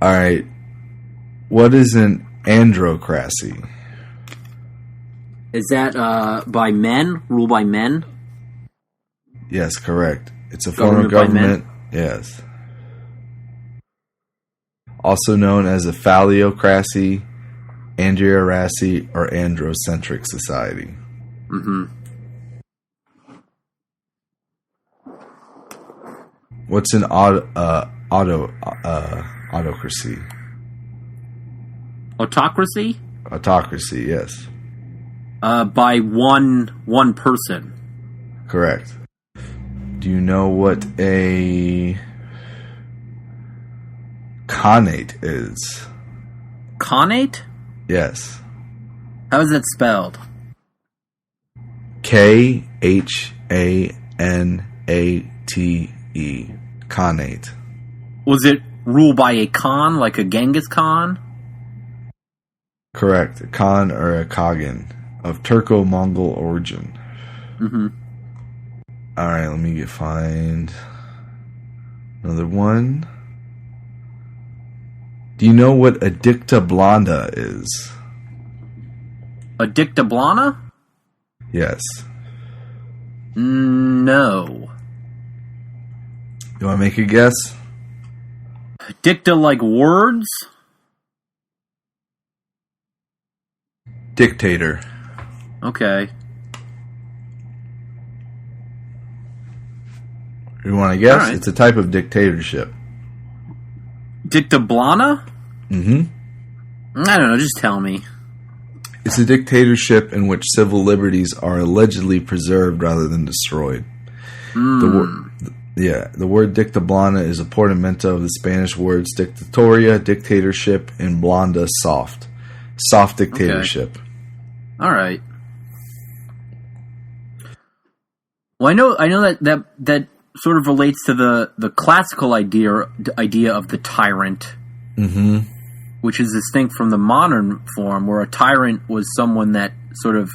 All right. What is an androcracy? Is that by men? Ruled by men? Yes, correct. It's a form of government. Yes. Also known as a phallocracy, androcracy, or androcentric society. What's an autocracy? Autocracy? Autocracy, yes. By one person. Correct. Do you know what a Khanate is? Khanate? Yes. How is that spelled? Khanate. Khanate. Was it ruled by a Khan, like a Genghis Khan? Correct. A Khan or a Khagan of Turco-Mongol origin. Alright, let me find another one. Do you know what a dicta blanda is? A dicta blanda? Yes. No. You want to make a guess? Dicta like words? Dictator. Okay. You want to guess? Right. It's a type of dictatorship. Dictablana? Mm-hmm. I don't know, just tell me. It's a dictatorship in which civil liberties are allegedly preserved rather than destroyed. The word dictablana is a portmanteau of the Spanish words dictatoria, dictatorship, and blanda, soft. Soft dictatorship. Okay. All right. Well, I know that sort of relates to the classical idea of the tyrant, mm-hmm. which is distinct from the modern form, where a tyrant was someone that sort of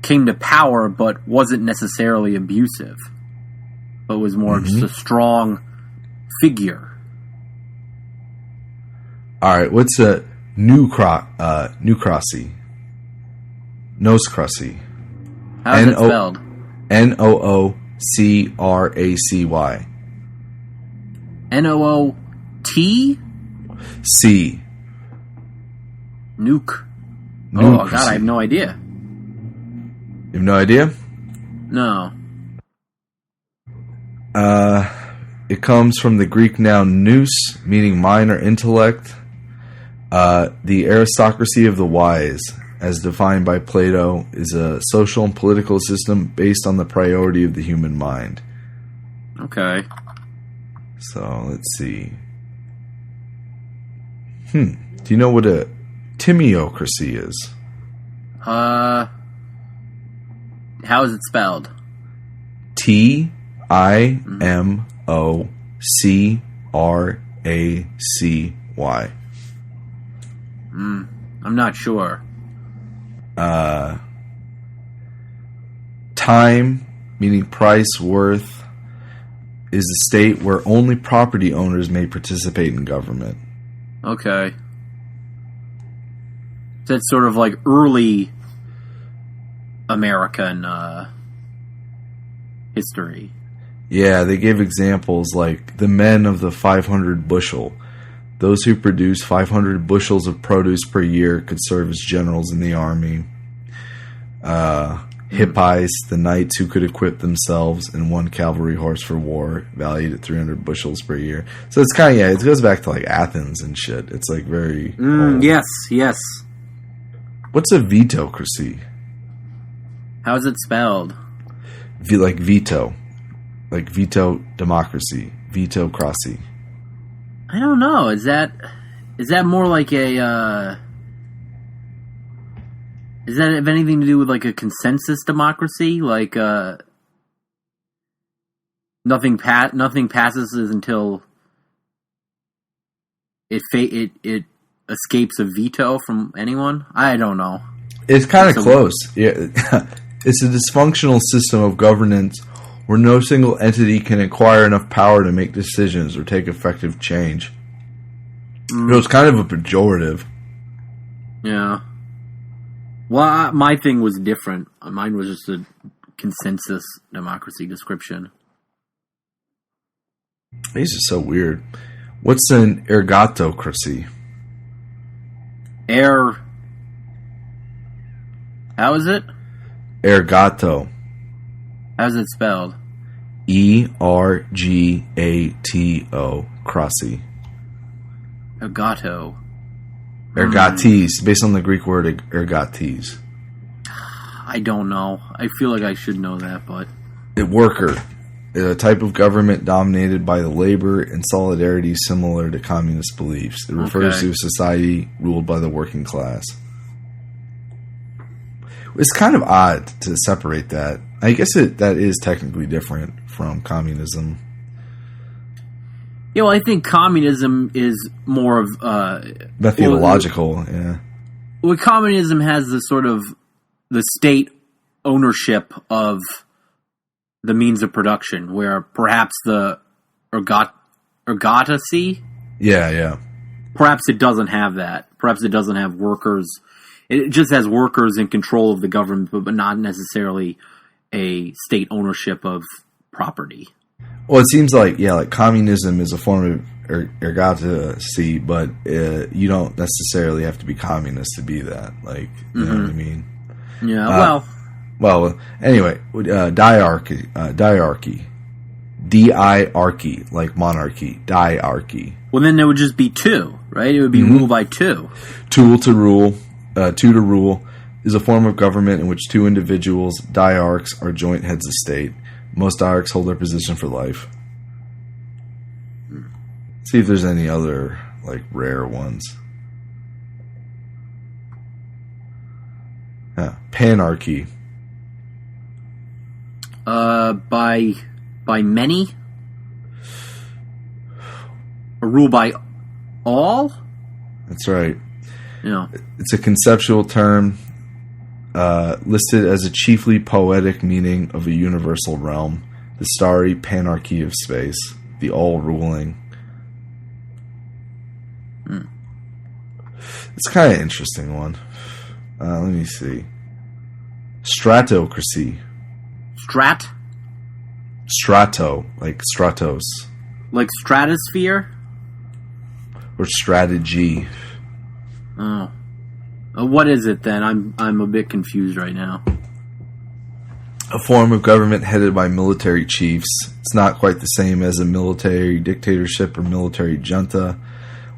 came to power but wasn't necessarily abusive, but was more just a strong figure. All right, what's a new cracy? Nose cracy. How's it spelled? Noocracy. Noot? C. Nuke. Oh, God, I have no idea. You have no idea? No. It comes from the Greek noun nous, meaning mind or intellect. The aristocracy of the wise, as defined by Plato, is a social and political system based on the priority of the human mind. Okay. So, let's see. Do you know what a timiocracy is? How is it spelled? Timocracy. I'm not sure. Time, meaning price, worth, is a state where only property owners may participate in government. Okay. That's sort of like early American history. Yeah, they gave examples like the men of the 500 bushel. Those who produce 500 bushels of produce per year could serve as generals in the army. Hippies, the knights who could equip themselves in one cavalry horse for war, valued at 300 bushels per year. So it's kind of, it goes back to like Athens and shit. It's like very old. Yes. What's a vetocracy? How is it spelled? Like veto. Like veto democracy. Vetocracy. I don't know. Is that more like a does that have anything to do with like a consensus democracy? Like nothing passes until it escapes a veto from anyone? I don't know. It's kind of close. Yeah. It's a dysfunctional system of governance where no single entity can acquire enough power to make decisions or take effective change. It was kind of a pejorative. Yeah. Well, my thing was different. Mine was just a consensus democracy description. These are so weird. What's an ergotocracy? How is it? Ergato. How's it spelled? Ergato. Cracy. Ergato. Ergates, based on the Greek word ergates. I don't know. I feel like I should know that, but... Worker. A type of government dominated by the labor and solidarity similar to communist beliefs. It refers to a society ruled by the working class. It's kind of odd to separate that. I guess that is technically different from communism. Yeah, well, I think communism is more of... methodological, yeah. Well, communism has the sort of... the state ownership of the means of production, where perhaps the ergotocracy... Yeah. Perhaps it doesn't have that. Perhaps it doesn't have workers... It just has workers in control of the government, but not necessarily a state ownership of property. Well, it seems like communism is a form of ergotacity, but you don't necessarily have to be communist to be that. Like, you know what I mean? Yeah. Well. Anyway, diarchy, diarchy, like monarchy, diarchy. Well, then there would just be two, right? It would be rule by two. Two to rule is a form of government in which two individuals, diarchs, are joint heads of state. Most diarchs hold their position for life. See if there's any other, like, rare ones. Panarchy. By many? A rule by all? That's right. Yeah. It's a conceptual term listed as a chiefly poetic meaning of a universal realm, the starry panarchy of space, the all-ruling. It's kind of an interesting one. Let me see. Stratocracy. Strato, like stratos. Like stratosphere? Or strategy. Oh. What is it then? I'm a bit confused right now. A form of government headed by military chiefs. It's not quite the same as a military dictatorship or military junta,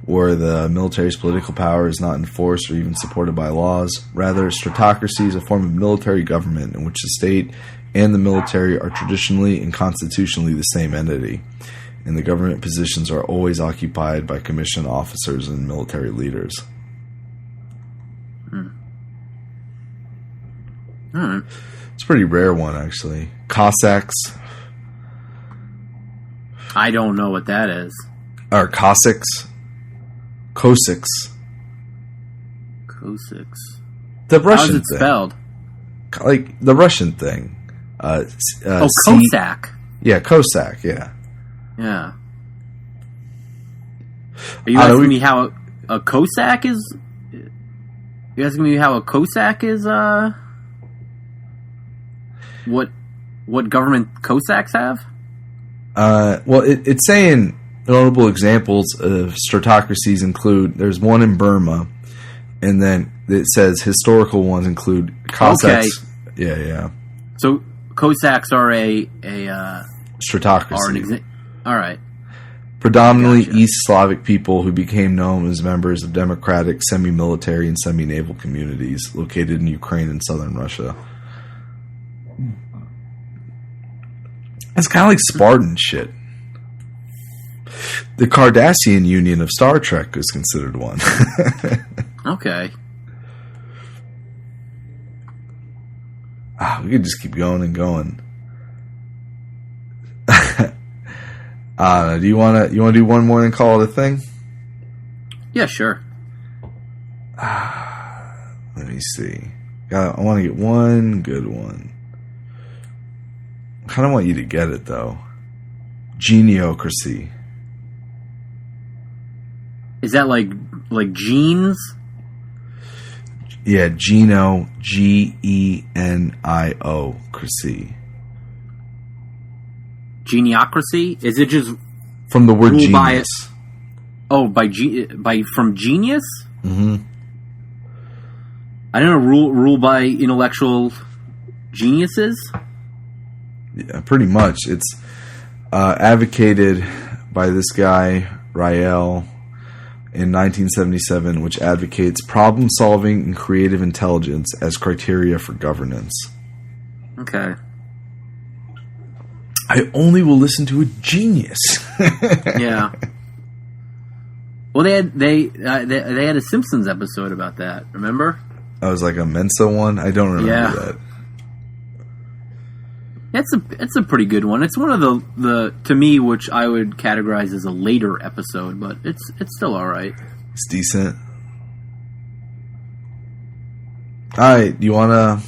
where the military's political power is not enforced or even supported by laws. Rather, stratocracy is a form of military government in which the state and the military are traditionally and constitutionally the same entity, and the government positions are always occupied by commissioned officers and military leaders. It's a pretty rare one, actually. Cossacks. I don't know what that is. Or Cossacks. Cossacks. The Russian How's it spelled? Thing. Like the Russian thing. Cossack. Yeah, Cossack, yeah. Yeah. Are you asking me how a Cossack is? You asking me how a Cossack is? What government Cossacks have? Well, it's saying notable examples of stratocracies include. There's one in Burma, and then it says historical ones include Cossacks. Okay. Yeah. So Cossacks are a stratocracy. All right. Predominantly East Slavic people who became known as members of democratic, semi-military, and semi-naval communities located in Ukraine and southern Russia. It's kind of like Spartan shit. The Cardassian Union of Star Trek is considered one. Okay. We could just keep going and going. Do you want to do one more and call it a thing? Yeah, sure. Let me see. I want to get one good one. I kind of want you to get it, though. Geniocracy. Is that like genes? Yeah, Genio, Genio-cracy. Geniocracy? Is it just from the word genius? From genius? Mm-hmm. I don't know. Rule by intellectual geniuses. Yeah, pretty much. It's advocated by this guy Rael in 1977, which advocates problem solving and creative intelligence as criteria for governance. Okay. I only will listen to a genius. Yeah. Well, they had a Simpsons episode about that. Remember? That was like a Mensa one. I don't remember that. It's a pretty good one. It's one of the to me, which I would categorize as a later episode, but it's still all right. It's decent. All right, you wanna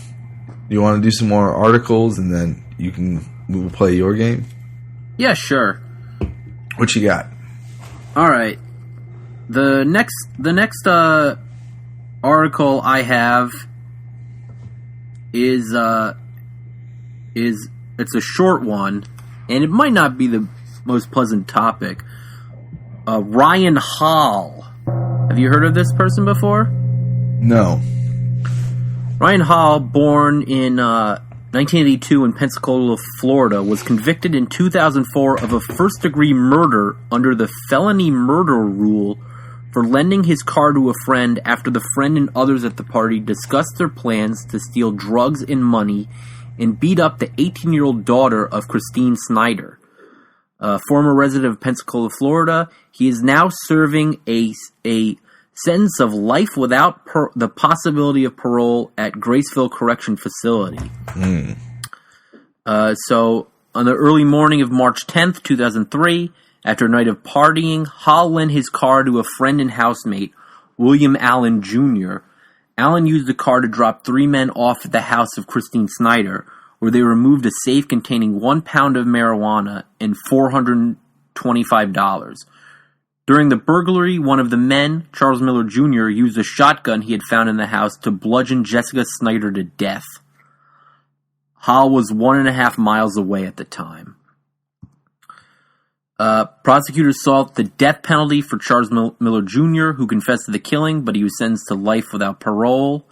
do some more articles, and then we'll play your game? Yeah, sure. What you got? All right. The next article I have is it's a short one, and it might not be the most pleasant topic. Ryan Holle. Have you heard of this person before? No. Ryan Holle, born in 1982 in Pensacola, Florida, was convicted in 2004 of a first-degree murder under the felony murder rule for lending his car to a friend after the friend and others at the party discussed their plans to steal drugs and money and beat up the 18-year-old daughter of Christine Snyder. Former resident of Pensacola, Florida, he is now serving a sentence of life without the possibility of parole at Graceville Correction Facility. So, on the early morning of March 10th, 2003, after a night of partying, Holle lent his car to a friend and housemate, William Allen Jr. Allen used the car to drop 3 men off at the house of Christine Snyder, where they removed a safe containing 1 pound of marijuana and $425. During the burglary, one of the men, Charles Miller Jr., used a shotgun he had found in the house to bludgeon Jessica Snyder to death. Holle was 1.5 miles away at the time. Prosecutors sought the death penalty for Charles Miller Jr., who confessed to the killing, but he was sentenced to life without parole.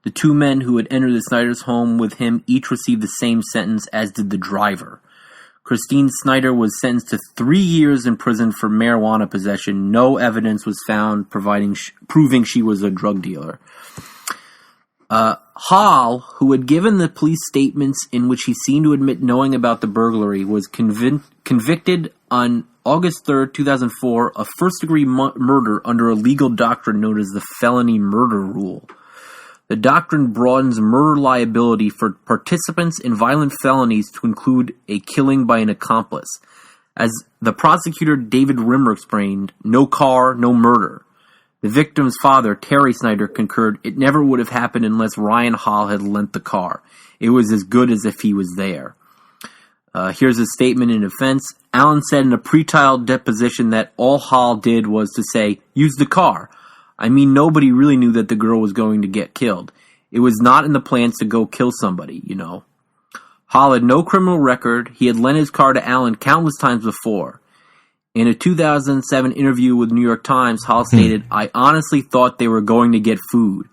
The 2 men who had entered the Snyder's home with him each received the same sentence, as did the driver. Christine Snyder was sentenced to 3 years in prison for marijuana possession. No evidence was found proving she was a drug dealer. Holle, who had given the police statements in which he seemed to admit knowing about the burglary, was convicted on August 3rd, 2004, of first-degree murder under a legal doctrine known as the felony murder rule. The doctrine broadens murder liability for participants in violent felonies to include a killing by an accomplice. As the prosecutor David Rimmer explained, no car, no murder. The victim's father, Terry Snyder, concurred it never would have happened unless Ryan Holle had lent the car. It was as good as if he was there. Here's a statement in defense. Allen said in a pre-trial deposition that all Holle did was to say, use the car. I mean, nobody really knew that the girl was going to get killed. It was not in the plans to go kill somebody, you know. Holle had no criminal record. He had lent his car to Allen countless times before. In a 2007 interview with the New York Times, Holle stated, I honestly thought they were going to get food,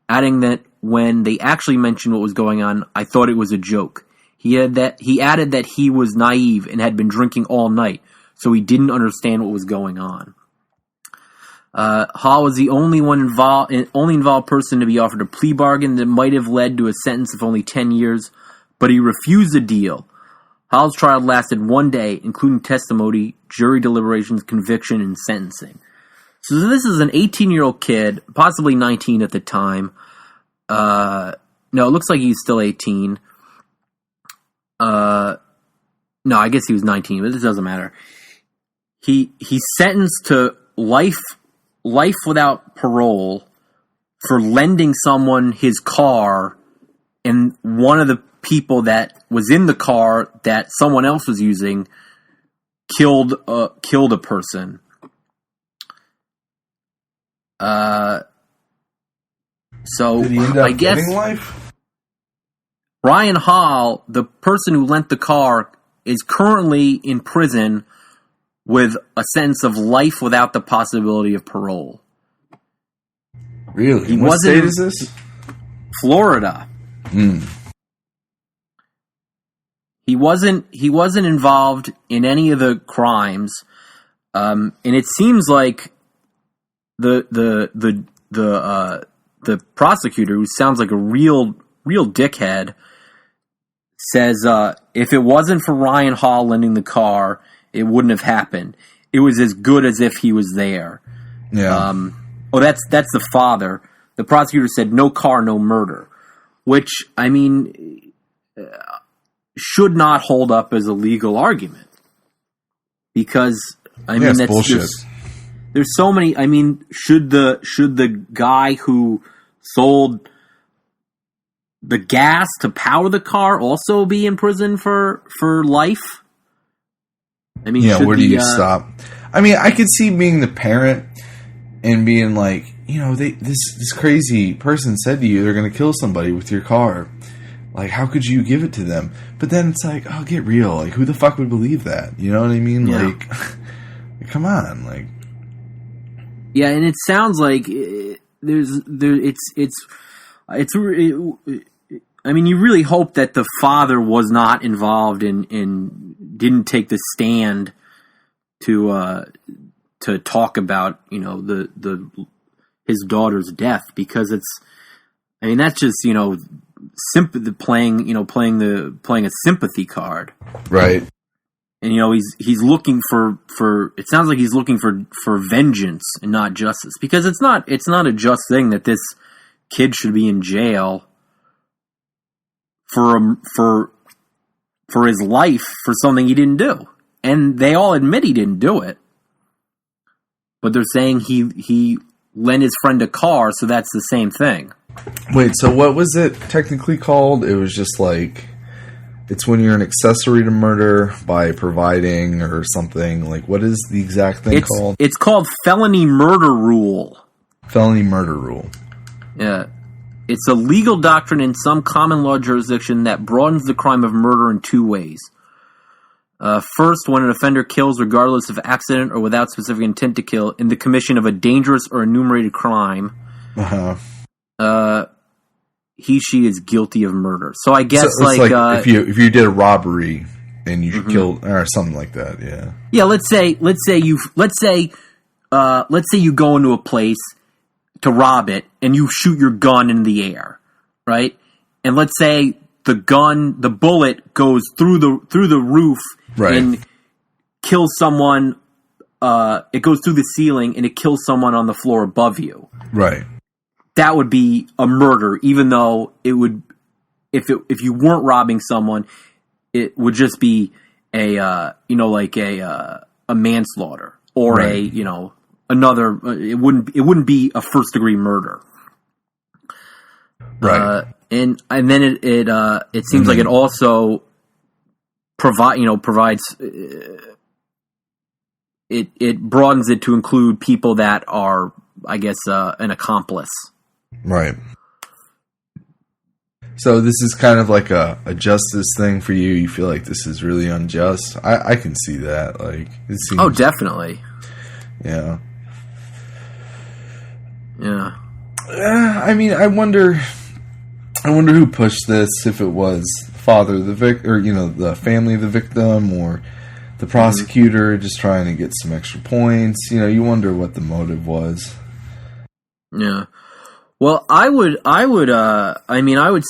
adding that when they actually mentioned what was going on, I thought it was a joke. He added that he was naive and had been drinking all night, so he didn't understand what was going on. Holle was the only involved person to be offered a plea bargain that might have led to a sentence of only 10 years, but he refused the deal. Holle's trial lasted 1 day, including testimony, jury deliberations, conviction, and sentencing. So this is an 18-year-old kid, possibly 19 at the time. No, it looks like he's still 18. No, I guess he was 19, but this doesn't matter. He's sentenced to life without parole for lending someone his car, and one of the people that was in the car that someone else was using killed a person. So did he end up I guess getting life? Ryan Holle, the person who lent the car, is currently in prison with a sentence of life without the possibility of parole. Really? What state is this? Florida. He wasn't involved in any of the crimes, and it seems like the prosecutor, who sounds like a real dickhead, says if it wasn't for Ryan Holle lending the car, it wouldn't have happened. It was as good as if he was there. Yeah. That's the father. The prosecutor said no car, no murder, which, I mean, should not hold up as a legal argument, because I mean that's bullshit. There's so many. I mean, should the guy who sold the gas to power the car also be in prison for life? I mean, yeah. Where do you stop? I mean, I could see being the parent and being like, you know, this crazy person said to you they're going to kill somebody with your car. Like, how could you give it to them? But then it's like, oh, get real. Like, who the fuck would believe that? You know what I mean? Yeah. Like, come on. Like, yeah, and it sounds like I mean, you really hope that the father was not involved in didn't take the stand to talk about, you know, his daughter's death, because that's just, you know, playing a sympathy card, right? And you know, he's looking for it sounds like he's looking for vengeance and not justice, because it's not a just thing that this kid should be in jail for his life for something he didn't do, and they all admit he didn't do it, but they're saying he lent his friend a car, so that's the same thing. Wait, so what was it technically called? It was just like, it's when you're an accessory to murder by providing or something. Like, what is the exact thing called? It's called felony murder rule. Felony murder rule. Yeah. It's a legal doctrine in some common law jurisdiction that broadens the crime of murder in two ways. First, when an offender kills regardless of accident or without specific intent to kill in the commission of a dangerous or enumerated crime, she is guilty of murder. So I guess if you did a robbery and you killed or something like that, yeah. Yeah, let's say you go into a place to rob it and you shoot your gun in the air, right? And let's say the bullet goes through the roof, right, and kills someone. It goes through the ceiling and it kills someone on the floor above you, right? That would be a murder, even though it would, if you weren't robbing someone, it would just be a manslaughter or right, another. It wouldn't be a first degree murder, right? And then it seems like it also provides. It broadens it to include people that are, I guess, an accomplice. Right. So this is kind of like a justice thing for you. You feel like this is really unjust. I can see that. Like, it seems. Oh, definitely. Yeah. Yeah. I mean, I wonder who pushed this. If it was the father of the victim, or the family of the victim, or the prosecutor just trying to get some extra points. You wonder what the motive was. Yeah. Well, I would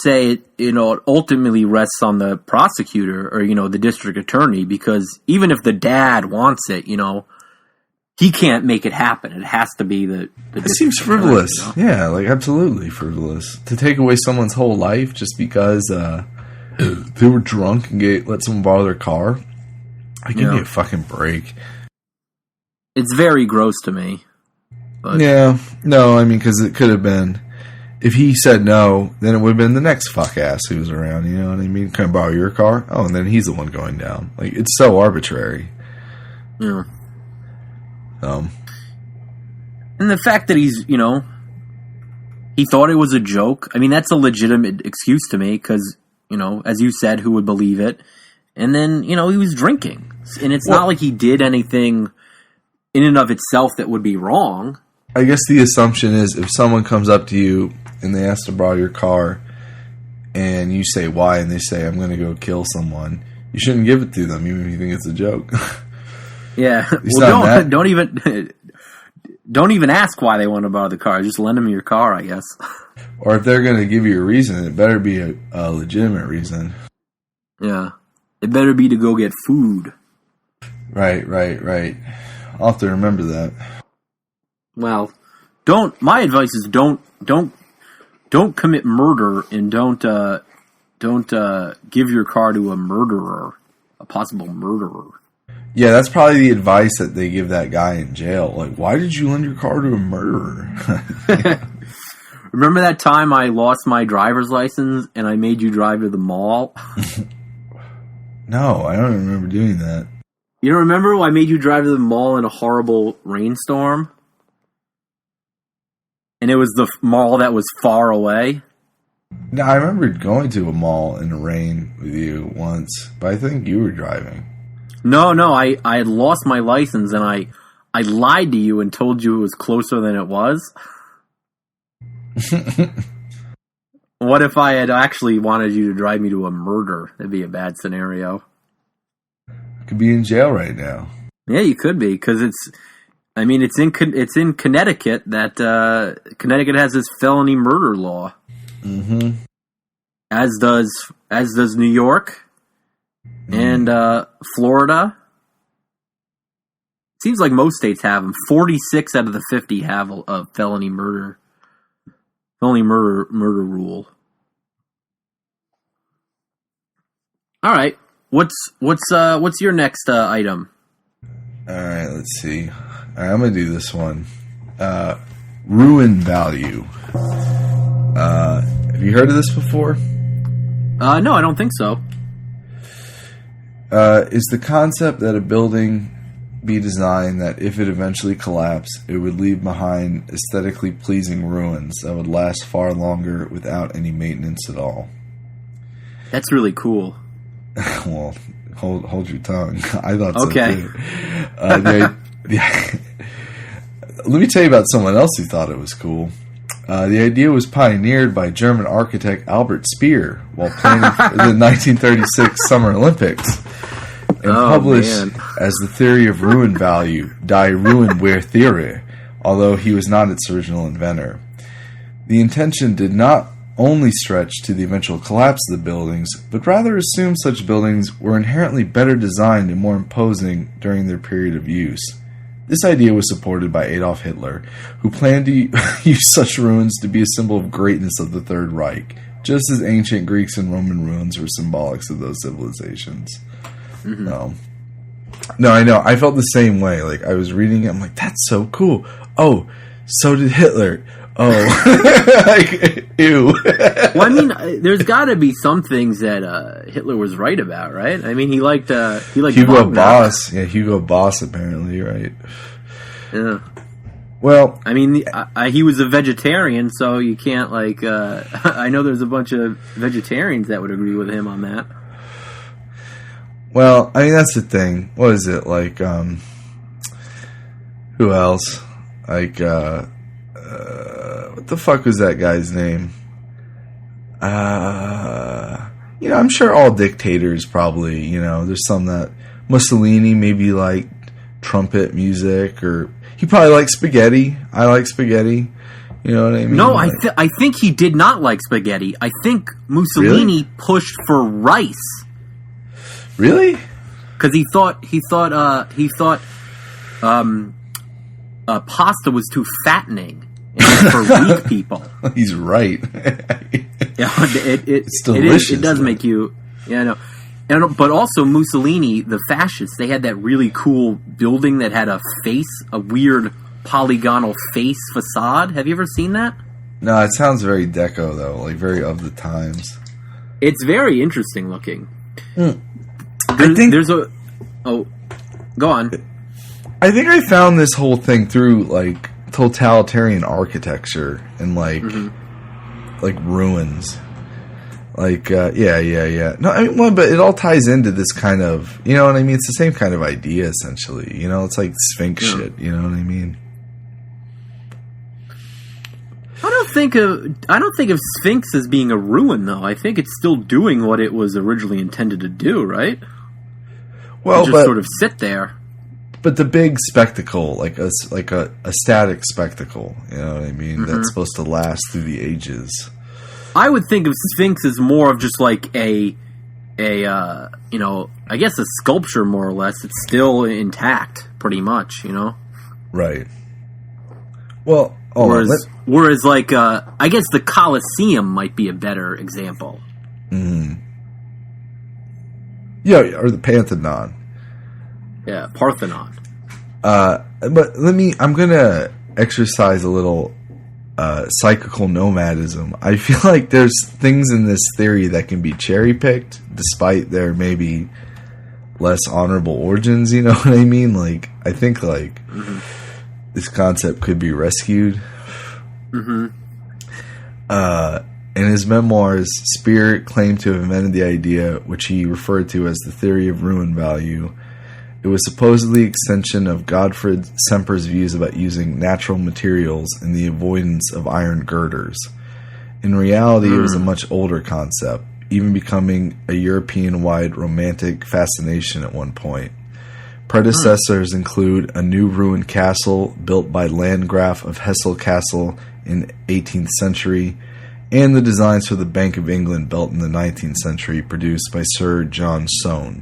say it ultimately rests on the prosecutor or, the district attorney, because even if the dad wants it, he can't make it happen. It has to be the It seems frivolous. Yeah, like absolutely frivolous. To take away someone's whole life just because they were drunk and let someone borrow their car. Like, give me a fucking break. It's very gross to me. But. Yeah, no, I mean, because it could have been, if he said no, then it would have been the next fuck ass who was around, you know what I mean? Can I borrow your car? Oh, and then he's the one going down. Like, it's so arbitrary. Yeah. And the fact that he's, he thought it was a joke, I mean, that's a legitimate excuse to me, because, as you said, who would believe it? And then, he was drinking. And it's not like he did anything in and of itself that would be wrong. I guess the assumption is if someone comes up to you and they ask to borrow your car and you say why, and they say, I'm going to go kill someone, you shouldn't give it to them even if you think it's a joke. Yeah. Well, don't even ask why they want to borrow the car. Just lend them your car, I guess. Or if they're going to give you a reason, it better be a legitimate reason. Yeah. It better be to go get food. Right. I'll have to remember that. Well, my advice is don't commit murder, and don't give your car to a murderer, a possible murderer. Yeah, that's probably the advice that they give that guy in jail. Like, why did you lend your car to a murderer? Remember that time I lost my driver's license and I made you drive to the mall? No, I don't remember doing that. You don't remember I made you drive to the mall in a horrible rainstorm? And it was the mall that was far away? No, I remember going to a mall in the rain with you once, but I think you were driving. No, I had lost my license, and I lied to you and told you it was closer than it was. What if I had actually wanted you to drive me to a murder? That'd be a bad scenario. Could be in jail right now. Yeah, you could be, because it's in Connecticut that Connecticut has this felony murder law. Mm-hmm. As does New York and Florida. Seems like most states have them. 46 out of the 50 have a felony murder rule. All right, what's your next item? All right, let's see. All right, I'm gonna do this one. Ruin value. Have you heard of this before? No, I don't think so. Is the concept that a building be designed that if it eventually collapsed, it would leave behind aesthetically pleasing ruins that would last far longer without any maintenance at all. That's really cool. Well, hold your tongue. I thought okay. So too. Let me tell you about someone else who thought it was cool. The idea was pioneered by German architect Albert Speer while planning for the 1936 Summer Olympics, and published as the theory of ruin value, Die Ruinwehrtheorie, although he was not its original inventor. The intention did not only stretch to the eventual collapse of the buildings, but rather assumed such buildings were inherently better designed and more imposing during their period of use. This idea was supported by Adolf Hitler, who planned to use such ruins to be a symbol of greatness of the Third Reich, just as ancient Greeks and Roman ruins were symbolics of those civilizations. Mm-hmm. No, I know. I felt the same way. Like, I was reading it, I'm like, that's so cool. Oh, so did Hitler. Oh. Like, ew. Well, I mean, there's got to be some things that Hitler was right about, right? I mean, he liked Hugo Boss. Yeah, Hugo Boss, apparently, right? Yeah. Well, I mean, he was a vegetarian, so you can't, like... I know there's a bunch of vegetarians that would agree with him on that. Well, I mean, that's the thing. What is it? Like, who else? Like, what the fuck was that guy's name? I'm sure all dictators probably, there's some that Mussolini maybe liked trumpet music, or he probably liked spaghetti. I like spaghetti. You know what I mean? No, I think he did not like spaghetti. I think Mussolini pushed for rice. Really? Because he thought pasta was too fattening for weak people. He's right. Yeah, it's delicious. It does make you. Yeah, I know. But also Mussolini, the fascists, they had that really cool building that had a weird polygonal face facade. Have you ever seen that? No, it sounds very deco though, like very of the times. It's very interesting looking. Mm. Go on. I think I found this whole thing through like totalitarian architecture and like ruins. Like, yeah. No, I mean, but it all ties into this kind of, you know what I mean? It's the same kind of idea, essentially. It's like Sphinx shit, you know what I mean? I don't think of Sphinx as being a ruin, though. I think it's still doing what it was originally intended to do, right? Well, just sort of sit there. But the big spectacle, like a static spectacle, you know what I mean? Mm-hmm. That's supposed to last through the ages. I would think of Sphinx as more of just like I guess a sculpture, more or less. It's still intact, pretty much, Right. Well, whereas like, I guess the Colosseum might be a better example. Mm-hmm. Yeah, or the Pantheon. Yeah, Parthenon. But I'm gonna exercise a little psychical nomadism. I feel like there's things in this theory that can be cherry-picked, despite their maybe less honorable origins, you know what I mean? Like, I think, like, this concept could be rescued. Mm-hmm. In his memoirs, Speer claimed to have invented the idea, which he referred to as the theory of ruin value. It was supposedly an extension of Gottfried Semper's views about using natural materials and the avoidance of iron girders. In reality, it was a much older concept, even becoming a European-wide romantic fascination at one point. Predecessors include a new ruined castle built by Landgraf of Hesse Castle in 18th century, and the designs for the Bank of England built in the 19th century produced by Sir John Soane.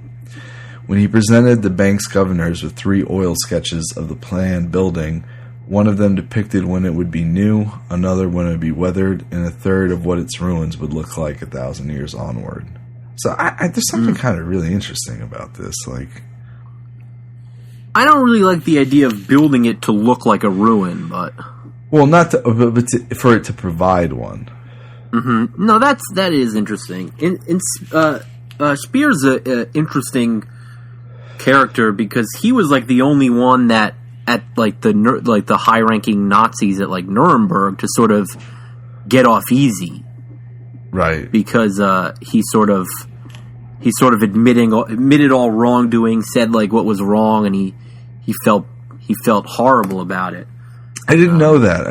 When he presented the bank's governors with 3 oil sketches of the planned building, one of them depicted when it would be new, another when it would be weathered, and a third of what its ruins would look like 1,000 years onward. So there's something kind of really interesting about this. Like, I don't really like the idea of building it to look like a ruin, but... Well, not to, but for it to provide one. Mm-hmm. No, that is interesting. Speer's an interesting character because he was like the only one that at like the high-ranking Nazis at like Nuremberg to sort of get off easy, right? Because he sort of admitted all wrongdoing, said like what was wrong, and he felt horrible about it. I didn't know that.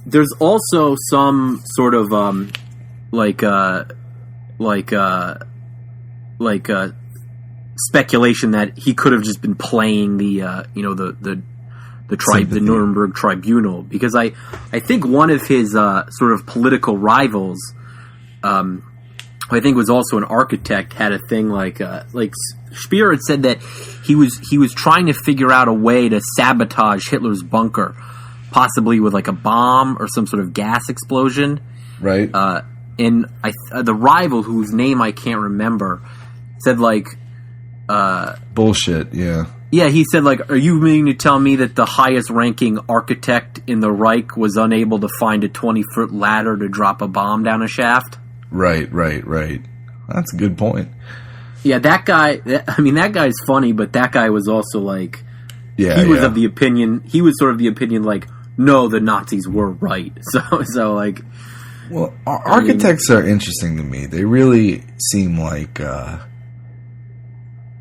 There's also some sort of speculation that he could have just been playing the Nuremberg tribunal, because I think one of his sort of political rivals, who I think was also an architect, had a thing like Speer had said that he was trying to figure out a way to sabotage Hitler's bunker, possibly with like a bomb or some sort of gas explosion. Right. And the rival, whose name I can't remember, said like, bullshit. Yeah. Yeah, he said like, are you meaning to tell me that the highest ranking architect in the Reich was unable to find a 20-foot ladder to drop a bomb down a shaft? Right. That's a good point. Yeah, that guy's funny, but that guy was also like, he was sort of the opinion like, no, the Nazis were right. So like, well, architects are interesting to me. They really seem like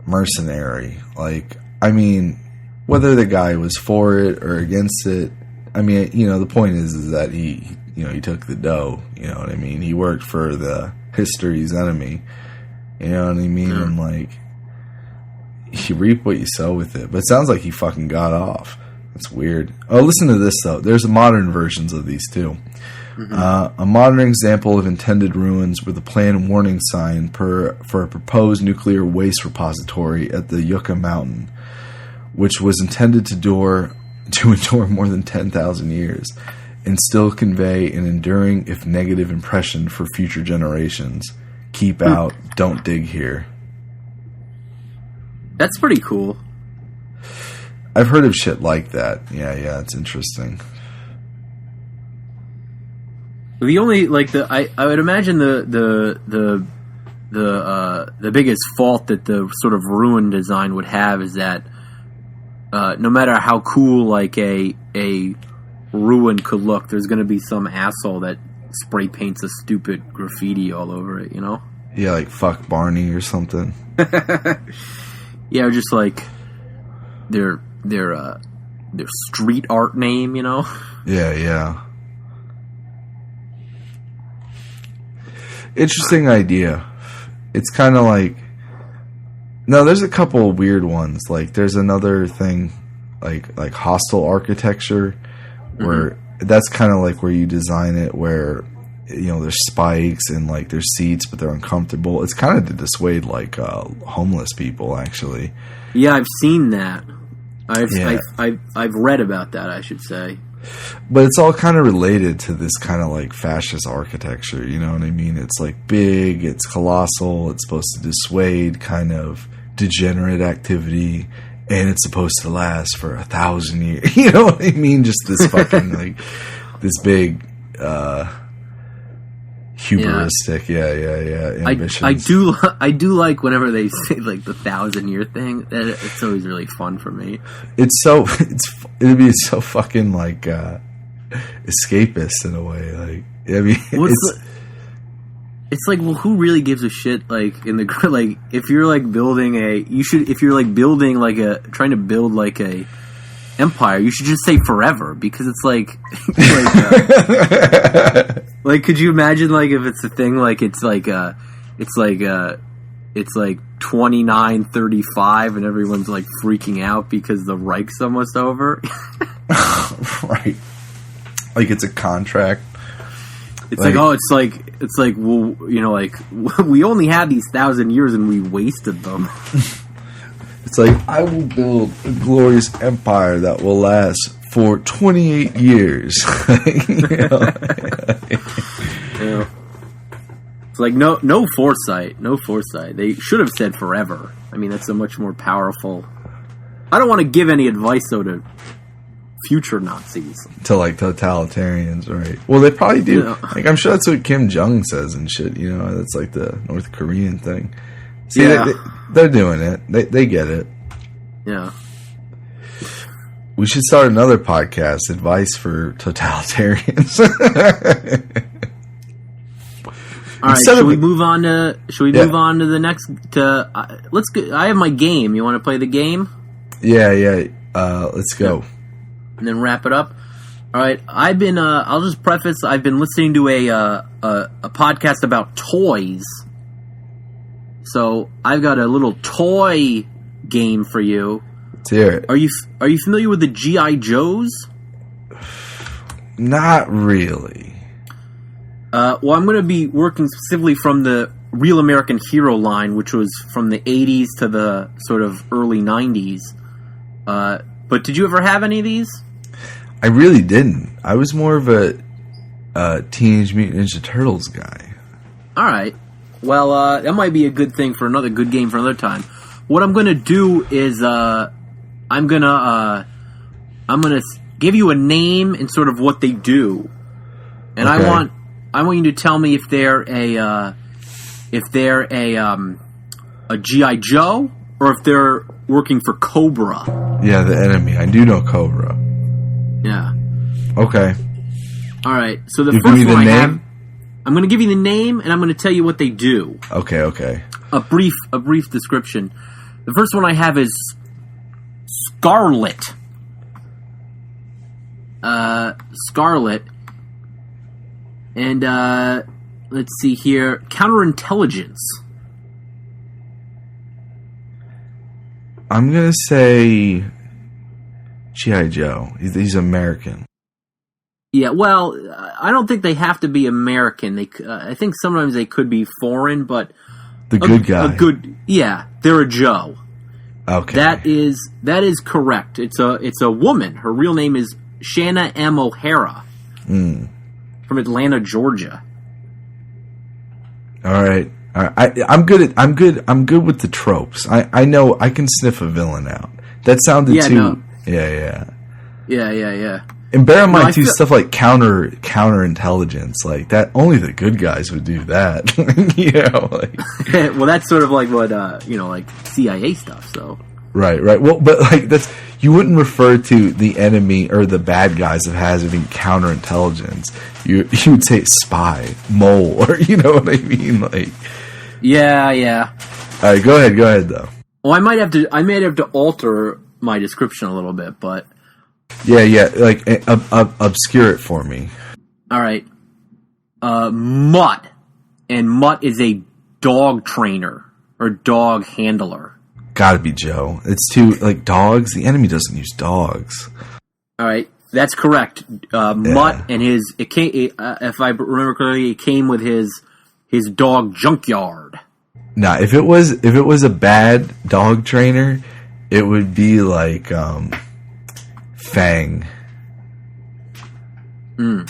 mercenary. Like, I mean, whether the guy was for it or against it, I mean, the point is that he took the dough. You know what I mean? He worked for the history's enemy. You know what I mean? And like, you reap what you sow with it. But it sounds like he fucking got off. That's weird. Oh, listen to this though. There's modern versions of these too. Mm-hmm. A modern example of intended ruins with a planned warning sign for a proposed nuclear waste repository at the Yucca Mountain, which was intended to endure more than 10,000 years and still convey an enduring, if negative, impression for future generations. Keep out, don't dig here. That's pretty cool. I've heard of shit like that. Yeah, it's interesting. The only I would imagine the biggest fault that the sort of ruin design would have is that no matter how cool like a ruin could look, there's going to be some asshole that spray paints a stupid graffiti all over it, you know? Yeah, like fuck Barney or something. Yeah, or just like their street art name, you know? Yeah. Interesting idea. It's kind of like... No, there's a couple of weird ones. Like, there's another thing, like hostile architecture, where that's kind of like where you design it where, there's spikes and, like, there's seats, but they're uncomfortable. It's kind of to dissuade, like, homeless people, actually. Yeah, I've seen that. I've read about that, I should say. But it's all kind of related to this kind of like fascist architecture, you know what I mean? It's like big, it's colossal, it's supposed to dissuade kind of degenerate activity, and it's supposed to last for 1,000 years. You know what I mean? Just this fucking like this big hubristic, ambitions. I do like whenever they say like the 1,000-year thing. It's always really fun for me. It'd be so fucking like escapist in a way. Like, I mean, it's like, well, who really gives a shit? Like, in the like, if you're like building if you're like building like trying to build like a empire, you should just say forever, because it's like, like, could you imagine like if it's a thing like it's like 29:35 and everyone's like freaking out because the Reich's almost over. Right. Like it's a contract. It's like, well, you know, like, we only had these 1,000 years and we wasted them. It's like, I will build a glorious empire that will last for 28 years. Yeah. It's like, no foresight. They should have said forever. I mean, that's a much more powerful... I don't want to give any advice, though, to future Nazis. To, like, totalitarians, right? Well, they probably do. Yeah. Like, I'm sure that's what Kim Jong says and shit, you know? That's, like, the North Korean thing. See, yeah. They're doing it. They get it. Yeah. We should start another podcast, Advice for Totalitarians. All right, should we move on to the next? Let's go. I have my game. You want to play the game? Yeah. Let's go. And then wrap it up. All right. I've been. I'll just preface. I've been listening to a podcast about toys. So I've got a little toy game for you. Let's hear it. Are you familiar with the G.I. Joes? Not really. Well, I'm going to be working specifically from the Real American Hero line, which was from the 80s to the sort of early 90s. But did you ever have any of these? I really didn't. I was more of a Teenage Mutant Ninja Turtles guy. All right. Well, that might be a good thing for another good game for another time. What I'm going to do is I'm going to give you a name and sort of what they do. And okay. I want you to tell me if they're a G.I. Joe or if they're working for Cobra. Yeah, the enemy. I do know Cobra. Yeah. Okay. All right. So the first one I have, I'm going to give you the name and I'm going to tell you what they do. Okay. A brief description. The first one I have is Scarlet. Scarlet. And, let's see here. Counterintelligence. I'm going to say G.I. Joe. He's American. Yeah, well, I don't think they have to be American. I think sometimes they could be foreign, but... The good guy. Yeah, they're a Joe. Okay. That is correct. It's a woman. Her real name is Shanna M. O'Hara. From Atlanta, Georgia. All right. I'm good with the tropes. I know I can sniff a villain out. That sounded too. No. Yeah. And bear in mind too, stuff like counterintelligence, like that. Only the good guys would do that. You know, like. Well, that's sort of like what like CIA stuff. So. Right. Well, but like you wouldn't refer to the enemy or the bad guys of having counterintelligence. You would say spy, mole, or you know what I mean, like. Yeah. All right, go ahead though. Well, I might have to alter my description a little bit, but. Yeah, like obscure it for me. All right, Mutt, and Mutt is a dog trainer or dog handler. Gotta be Joe. It's too like dogs. The enemy doesn't use dogs. All right, that's correct. Mutt and if I remember correctly, it came with his dog junkyard. Nah, if it was a bad dog trainer, it would be like Fang. You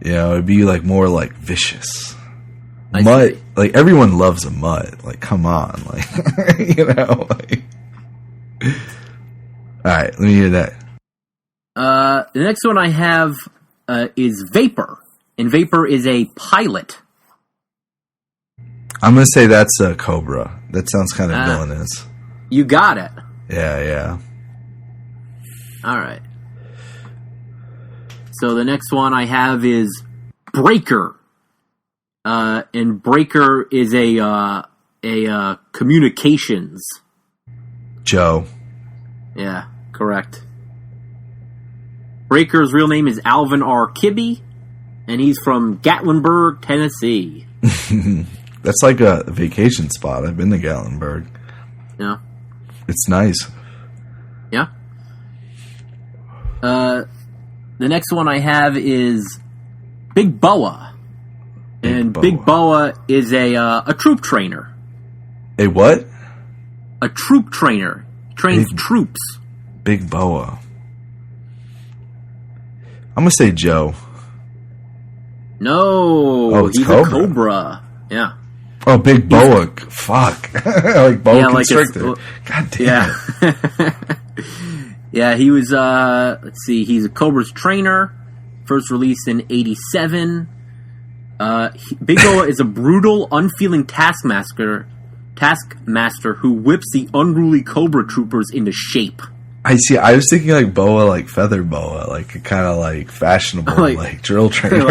know, it'd be like more like vicious. Mutt, like everyone loves a mutt. Like, come on, like you know. Like. All right, let me hear that. The next one I have is Vapor, and Vapor is a pilot. I'm gonna say that's a Cobra. That sounds kind of villainous. You got it. Yeah. All right. So the next one I have is Breaker. And Breaker is a communications. Joe. Yeah, correct. Breaker's real name is Alvin R. Kibbe, and he's from Gatlinburg, Tennessee. That's like a vacation spot. I've been to Gatlinburg. Yeah. It's nice. Yeah. The next one I have is Big Boa. Big Boa is a troop trainer. A what? A troop trainer. Trains troops. Big Boa. I'm going to say Joe. No, he's Cobra. A Cobra. Yeah. Oh, Big Boa. Fuck. Like Boa Constrictor. God damn. Yeah. Yeah, he was, let's see, he's a Cobra's trainer. First released in 87. Big Boa is a brutal, unfeeling taskmaster who whips the unruly Cobra troopers into shape. I see. I was thinking like Boa, like Feather Boa, like a kind of like fashionable, like drill trainer,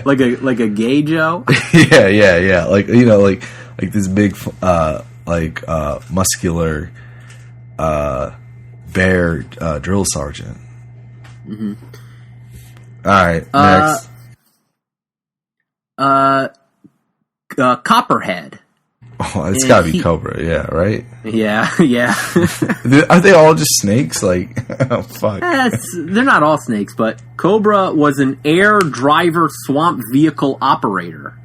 like a gay Joe. Yeah. Like like this big, muscular, bear drill sergeant. Mm-hmm. All right, next. Copperhead. Oh, it's got to be Cobra, yeah, right? Yeah. Are they all just snakes? Like, oh, fuck. They're not all snakes, but Cobra was an air driver swamp vehicle operator.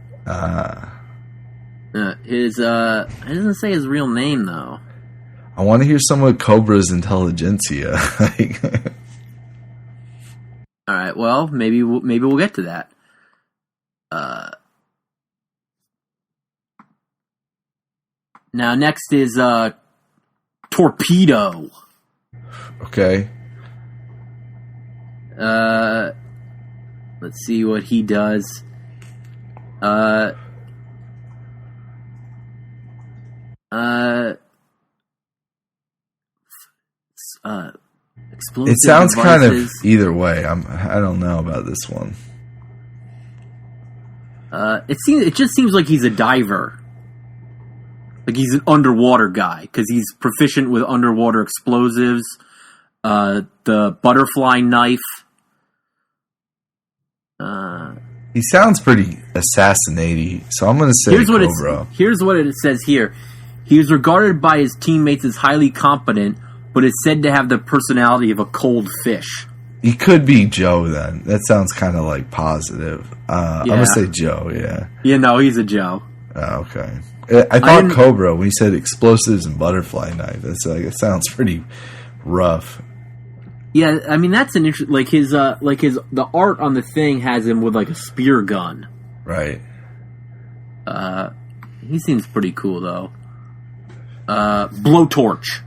It doesn't say his real name, though. I want to hear some of Cobra's intelligentsia. All right, well, maybe we'll get to that. Now, next is Torpedo. Okay. Let's see what he does. Explosive it sounds devices. kind of either way. I don't know about this one. It just seems like he's a diver. Like he's an underwater guy because he's proficient with underwater explosives, the butterfly knife. He sounds pretty assassinaty, so I'm going to say Cobra. Here's what it says here. He is regarded by his teammates as highly competent, but is said to have the personality of a cold fish. He could be Joe then. That sounds kind of like positive. I'm going to say Joe, yeah. Yeah, no, he's a Joe. Oh, okay. I thought Cobra when he said explosives and butterfly knife. It sounds pretty rough. Yeah, I mean that's an interesting. The art on the thing has him with like a spear gun. Right. He seems pretty cool though. Blowtorch.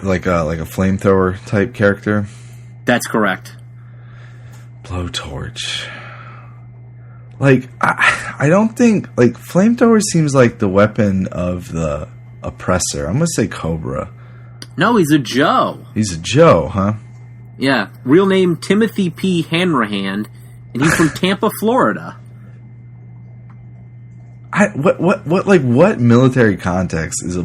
Like a flamethrower type character. That's correct. Blowtorch. Like I don't think like flamethrower seems like the weapon of the oppressor. I'm gonna say Cobra. No, he's a Joe. He's a Joe, huh? Yeah. Real name Timothy P. Hanrahan, and he's from Tampa, Florida. What military context is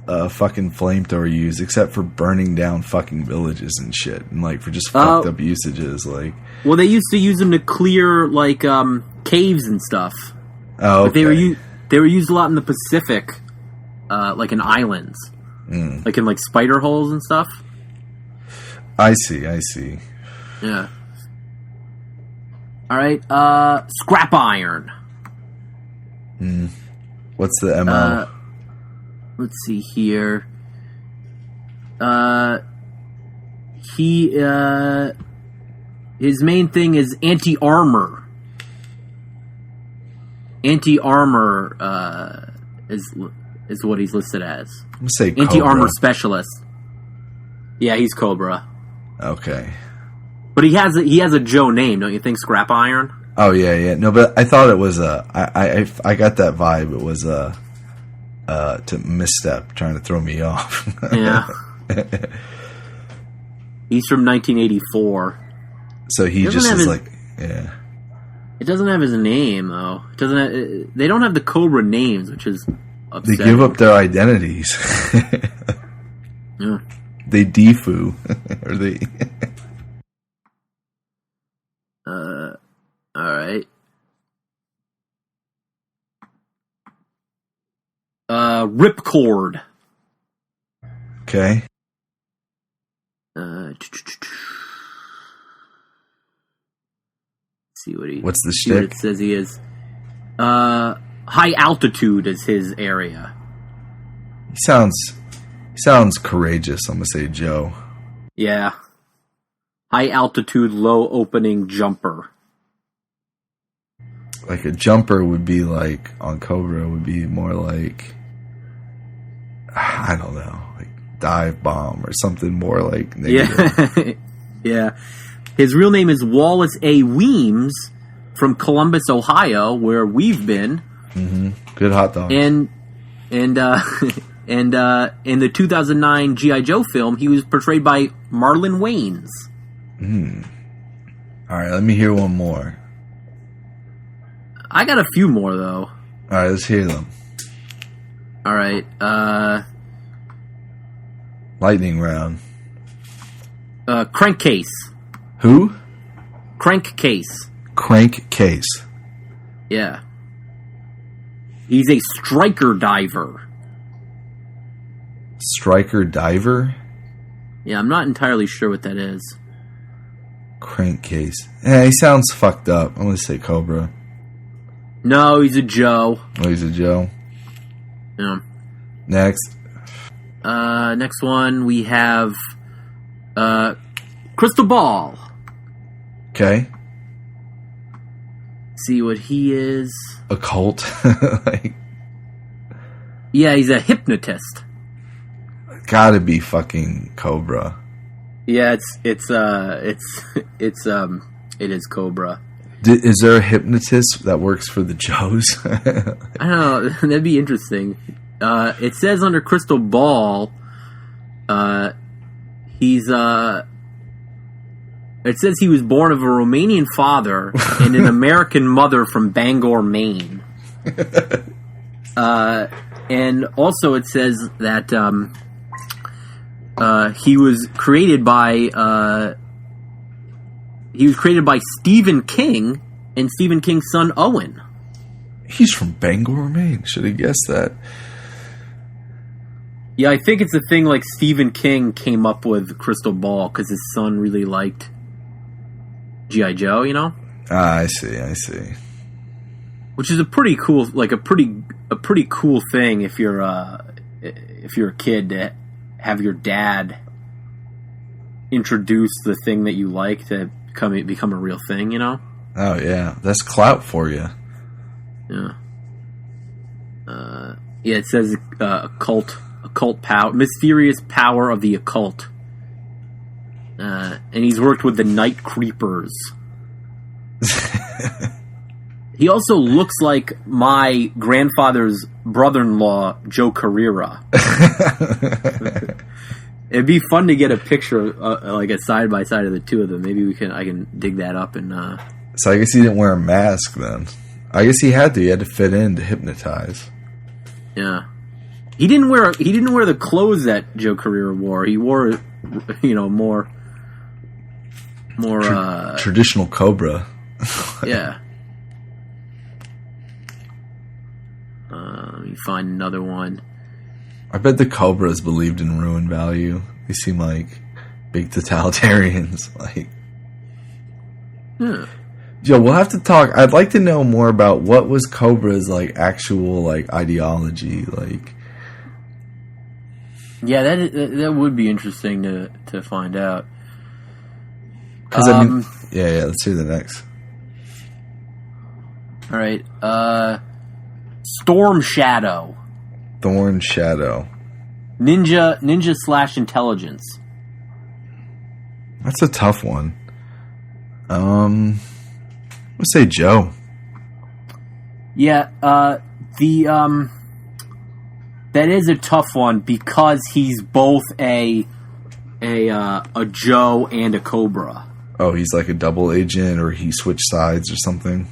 a fucking flamethrower used except for burning down fucking villages and shit, and like for just fucked up usages? Like, well, they used to use them to clear like caves and stuff. Oh, okay. But they were used a lot in the Pacific, like in islands. Like in like spider holes and stuff. I see. Yeah. All right. Scrap iron. What's the MO? Let's see here. His main thing is anti-armor. Anti-armor is what he's listed as. I'm gonna say anti-armor specialist. Yeah, he's Cobra. Okay. But he has a Joe name, don't you think? Scrap Iron. Oh yeah. No, but I thought it was I got that vibe. It was to misstep, trying to throw me off. Yeah. He's from 1984. So he just is like, yeah. It doesn't have his name though. It doesn't. They don't have the Cobra names, which is upsetting. They give up their identities. Yeah. They defu, or they. All right. Ripcord. Okay. See what he. What's the see what shtick? it says he is. High altitude is his area. He sounds courageous. I'm gonna say Joe. Yeah. High altitude, low opening jumper. Like a jumper would be like on Cobra would be more like, I don't know, like dive bomb or something more like negative. Yeah. Yeah. His real name is Wallace A. Weems from Columbus, Ohio, where we've been. Mm-hmm. Good hot dogs. And in the 2009 G.I. Joe film, he was portrayed by Marlon Wayans. All right, let me hear one more. I got a few more, though. All right, let's hear them. All right. Lightning round. Crankcase. Who? Crankcase. Crankcase. Yeah. He's a striker diver. Striker diver? Yeah, I'm not entirely sure what that is. Crankcase. Yeah, he sounds fucked up. I'm going to say Cobra. No, he's a Joe. Oh, he's a Joe? Yeah. Next. Next one, we have Crystal Ball. Okay. See what he is. A cult? Like, yeah, he's a hypnotist. gotta be fucking Cobra. Yeah, it is Cobra. Is there a hypnotist that works for the Joes? I don't know. That'd be interesting. It says under Crystal Ball, he's it says he was born of a Romanian father and an American mother from Bangor, Maine. And also it says that he was created by Stephen King and Stephen King's son Owen. He's from Bangor, Maine. Should have guessed that. Yeah, I think it's a thing like Stephen King came up with Crystal Ball because his son really liked G.I. Joe, you know? Ah, I see. Which is a pretty cool, like a pretty cool thing if you're a kid to have your dad introduce the thing that you like to become a real thing, you know? Oh yeah, that's clout for you. Yeah. Yeah, it says occult power, mysterious power of the occult. And he's worked with the Night Creepers. He also looks like my grandfather's brother-in-law, Joe Carrera. It'd be fun to get a picture, like a side by side of the two of them. Maybe I can dig that up and. So I guess he didn't wear a mask then. I guess he had to. He had to fit in to hypnotize. Yeah, he didn't wear the clothes that Joe Carrera wore. He wore, more traditional Cobra. Yeah. Let me find another one. I bet the Cobras believed in ruin value. They seem like big totalitarians. Like, Joe, we'll have to talk. I'd like to know more about what was Cobra's like actual like ideology. Like, yeah, that would be interesting to find out. Because yeah. Let's hear the next. All right, Storm Shadow. Thorn Shadow. Ninja / intelligence. That's a tough one. Let's say Joe. Yeah, that is a tough one because he's both a Joe and a Cobra. Oh, he's like a double agent, or he switched sides or something?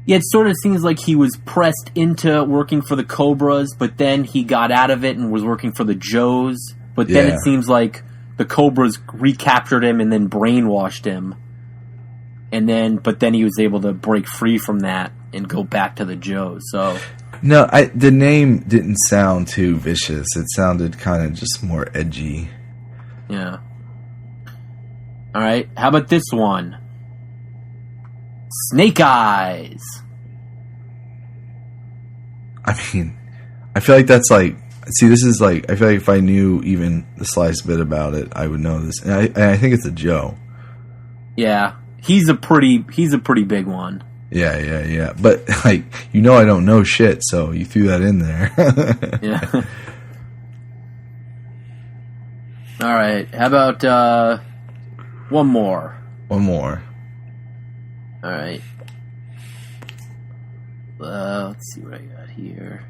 Yeah, it sort of seems like he was pressed into working for the Cobras, but then he got out of it and was working for the Joes. But then it seems like the Cobras recaptured him and then brainwashed him. But then he was able to break free from that and go back to the Joes. So no, the name didn't sound too vicious. It sounded kind of just more edgy. Yeah. All right. How about this one? Snake Eyes. I mean, I feel like that's like... See, this is like... I feel like if I knew even the slightest bit about it, I would know this. And I think it's a Joe. Yeah. He's a pretty big one. Yeah. But, like, I don't know shit, so you threw that in there. Yeah. All right. How about one more? One more. All right. Let's see what I got here.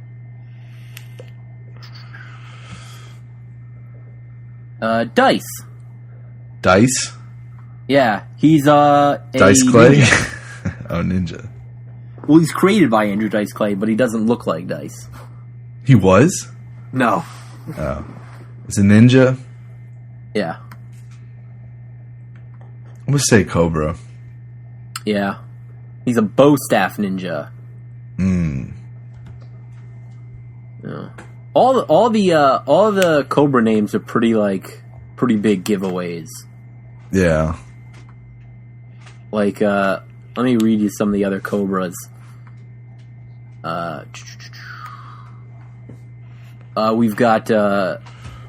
Dice. Dice? Yeah, he's Dice Clay? Oh, Ninja. Well, he's created by Andrew Dice Clay, but he doesn't look like Dice. He was? No. Oh. It's a ninja? Yeah. I'm gonna say Cobra. Yeah. He's a bow staff ninja. Yeah. All the Cobra names are pretty big giveaways. Yeah. Like, let me read you some of the other Cobras. We've got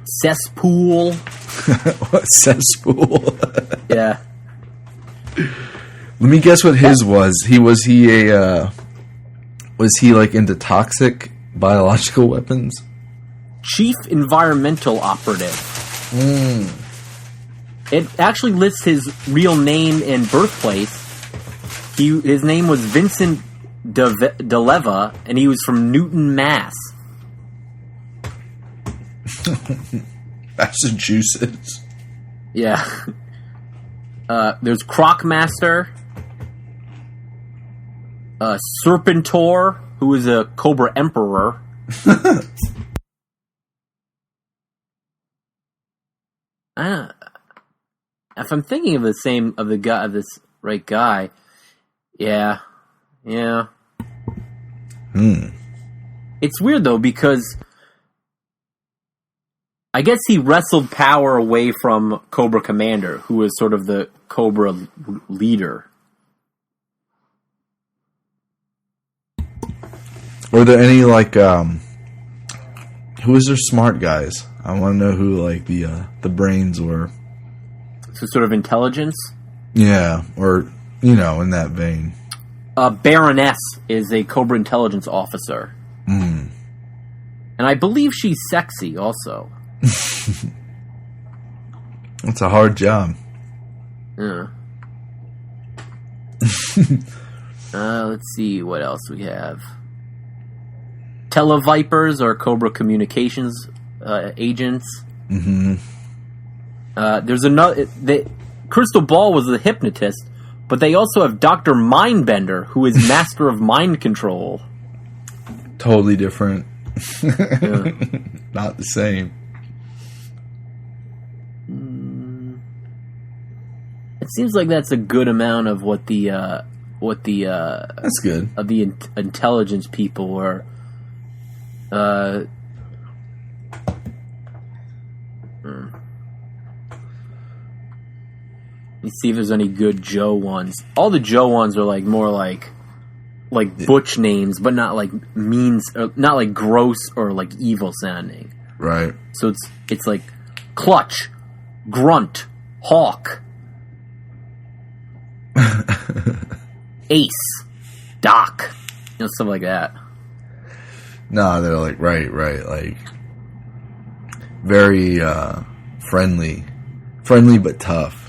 Cesspool. What, cesspool? Yeah. Let me guess what his was. Was he like into toxic biological weapons? Chief Environmental Operative. It actually lists his real name and birthplace. His name was Vincent DeLeva, and he was from Newton, Mass. Massachusetts. Yeah. There's Crocmaster, Serpentor, who is a Cobra Emperor. If I'm thinking of this right guy, yeah. It's weird though, because I guess he wrestled power away from Cobra Commander, who is sort of the Cobra leader. Were there any who was their smart guys? I want to know who the brains were. So sort of intelligence? Yeah, or in that vein. Baroness is a Cobra intelligence officer. And I believe she's sexy also. It's a hard job. Yeah. Let's see what else we have. Televipers are Cobra communications agents. There's another. Crystal Ball was the hypnotist, but they also have Dr. Mindbender, who is master of mind control. Totally different. Yeah. Not the same. It seems like that's a good amount of what the that's good of the intelligence people were. Let's see if there's any good Joe ones. All the Joe ones are more like butch names, but not like means, or not like gross or like evil sounding. Right. So it's like Clutch, Grunt, Hawk, Ace, Doc, stuff like that. No, they're like right, like very friendly but tough.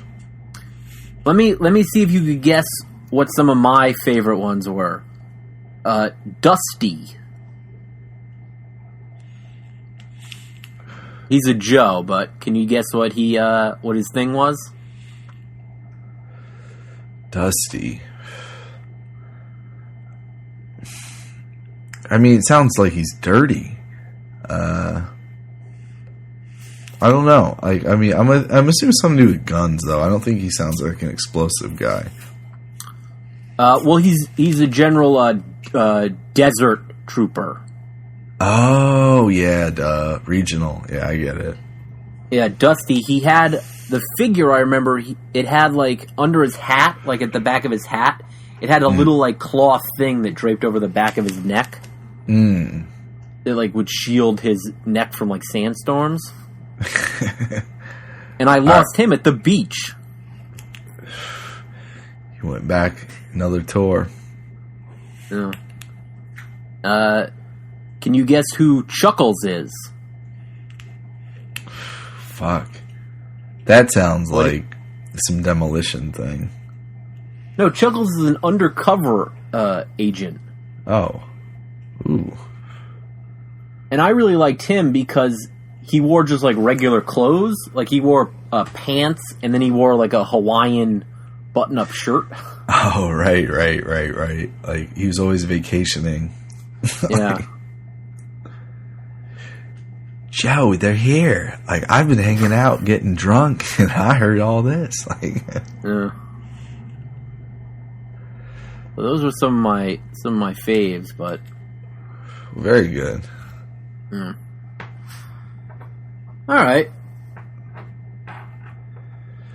Let me see if you could guess what some of my favorite ones were. Dusty. He's a Joe, but can you guess what his thing was? Dusty. I mean, it sounds like he's dirty. I don't know. I mean, I'm assuming something to do with guns, though. I don't think he sounds like an explosive guy. Well, he's a general desert trooper. Oh, yeah, duh. Regional. Yeah, I get it. Yeah, Dusty, he had the figure, I remember, it had, like, under his hat, like at the back of his hat, it had a little, like, cloth thing that draped over the back of his neck. That, like, would shield his neck from, like, sandstorms. And I lost him at the beach. He went back, another tour. Yeah. Can you guess who Chuckles is? Fuck. That sounds like some demolition thing. No, Chuckles is an undercover agent. Oh. Ooh. And I really liked him because he wore just, like, regular clothes. Like, he wore pants, and then he wore, like, a Hawaiian button-up shirt. Oh, right. Like, he was always vacationing. Yeah. Joe, they're here. Like, I've been hanging out, getting drunk, and I heard all this. Like, yeah. Well, those were some of my faves, but very good. Yeah. All right.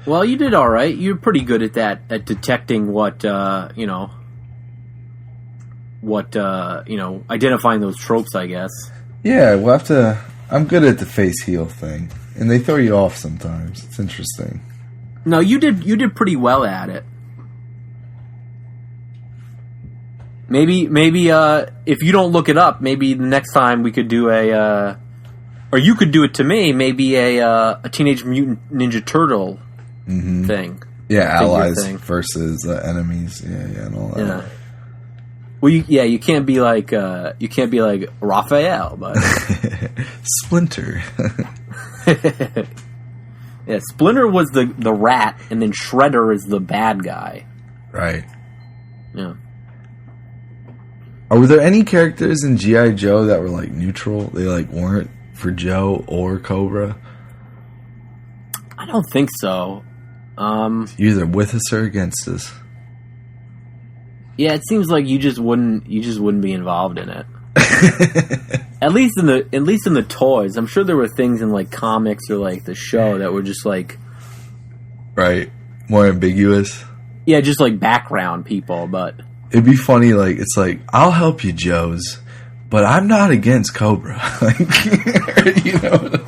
Well, you did all right. You're pretty good at that, at detecting identifying those tropes, I guess. Yeah, we'll have to. I'm good at the face heel thing, and they throw you off sometimes. It's interesting. No, you did pretty well at it. Maybe if you don't look it up, maybe the next time we could do or you could do it to me. Maybe a Teenage Mutant Ninja Turtle thing. Yeah, allies versus enemies. Yeah, and all that. Yeah. Well, you can't be like Raphael, but Splinter. Yeah, Splinter was the rat, and then Shredder is the bad guy. Right. Yeah. Were there any characters in G.I. Joe that were like neutral? They like weren't for Joe or Cobra? I don't think so. You're either with us or against us. Yeah, it seems like you just wouldn't be involved in it. At least in the toys. I'm sure there were things in like comics or like the show that were just like right, more ambiguous. Yeah, just like background people, but it'd be funny, like, it's like, I'll help you, Joes, but I'm not against Cobra. Like, you know,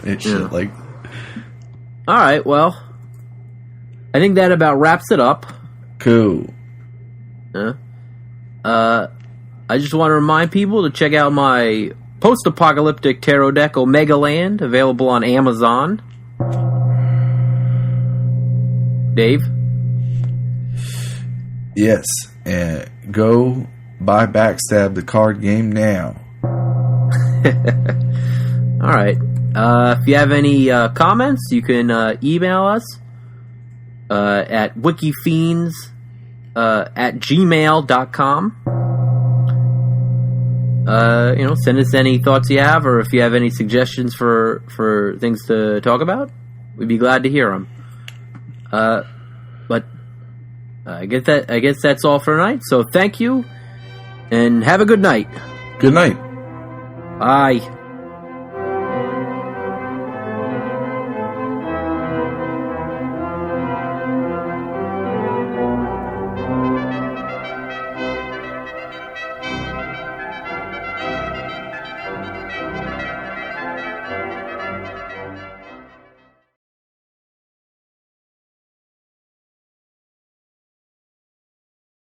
like, shit, like. All right, well, I think that about wraps it up. Cool. I just want to remind people to check out my post-apocalyptic tarot deck, Omega Land, available on Amazon. Dave? Yes, and go buy Backstab the card game now. All right. If you have any comments, you can email us at Wikifiends at gmail.com. Send us any thoughts you have, or if you have any suggestions for things to talk about, we'd be glad to hear them. But I guess that's all for tonight. So thank you, and have a good night. Good night. Bye.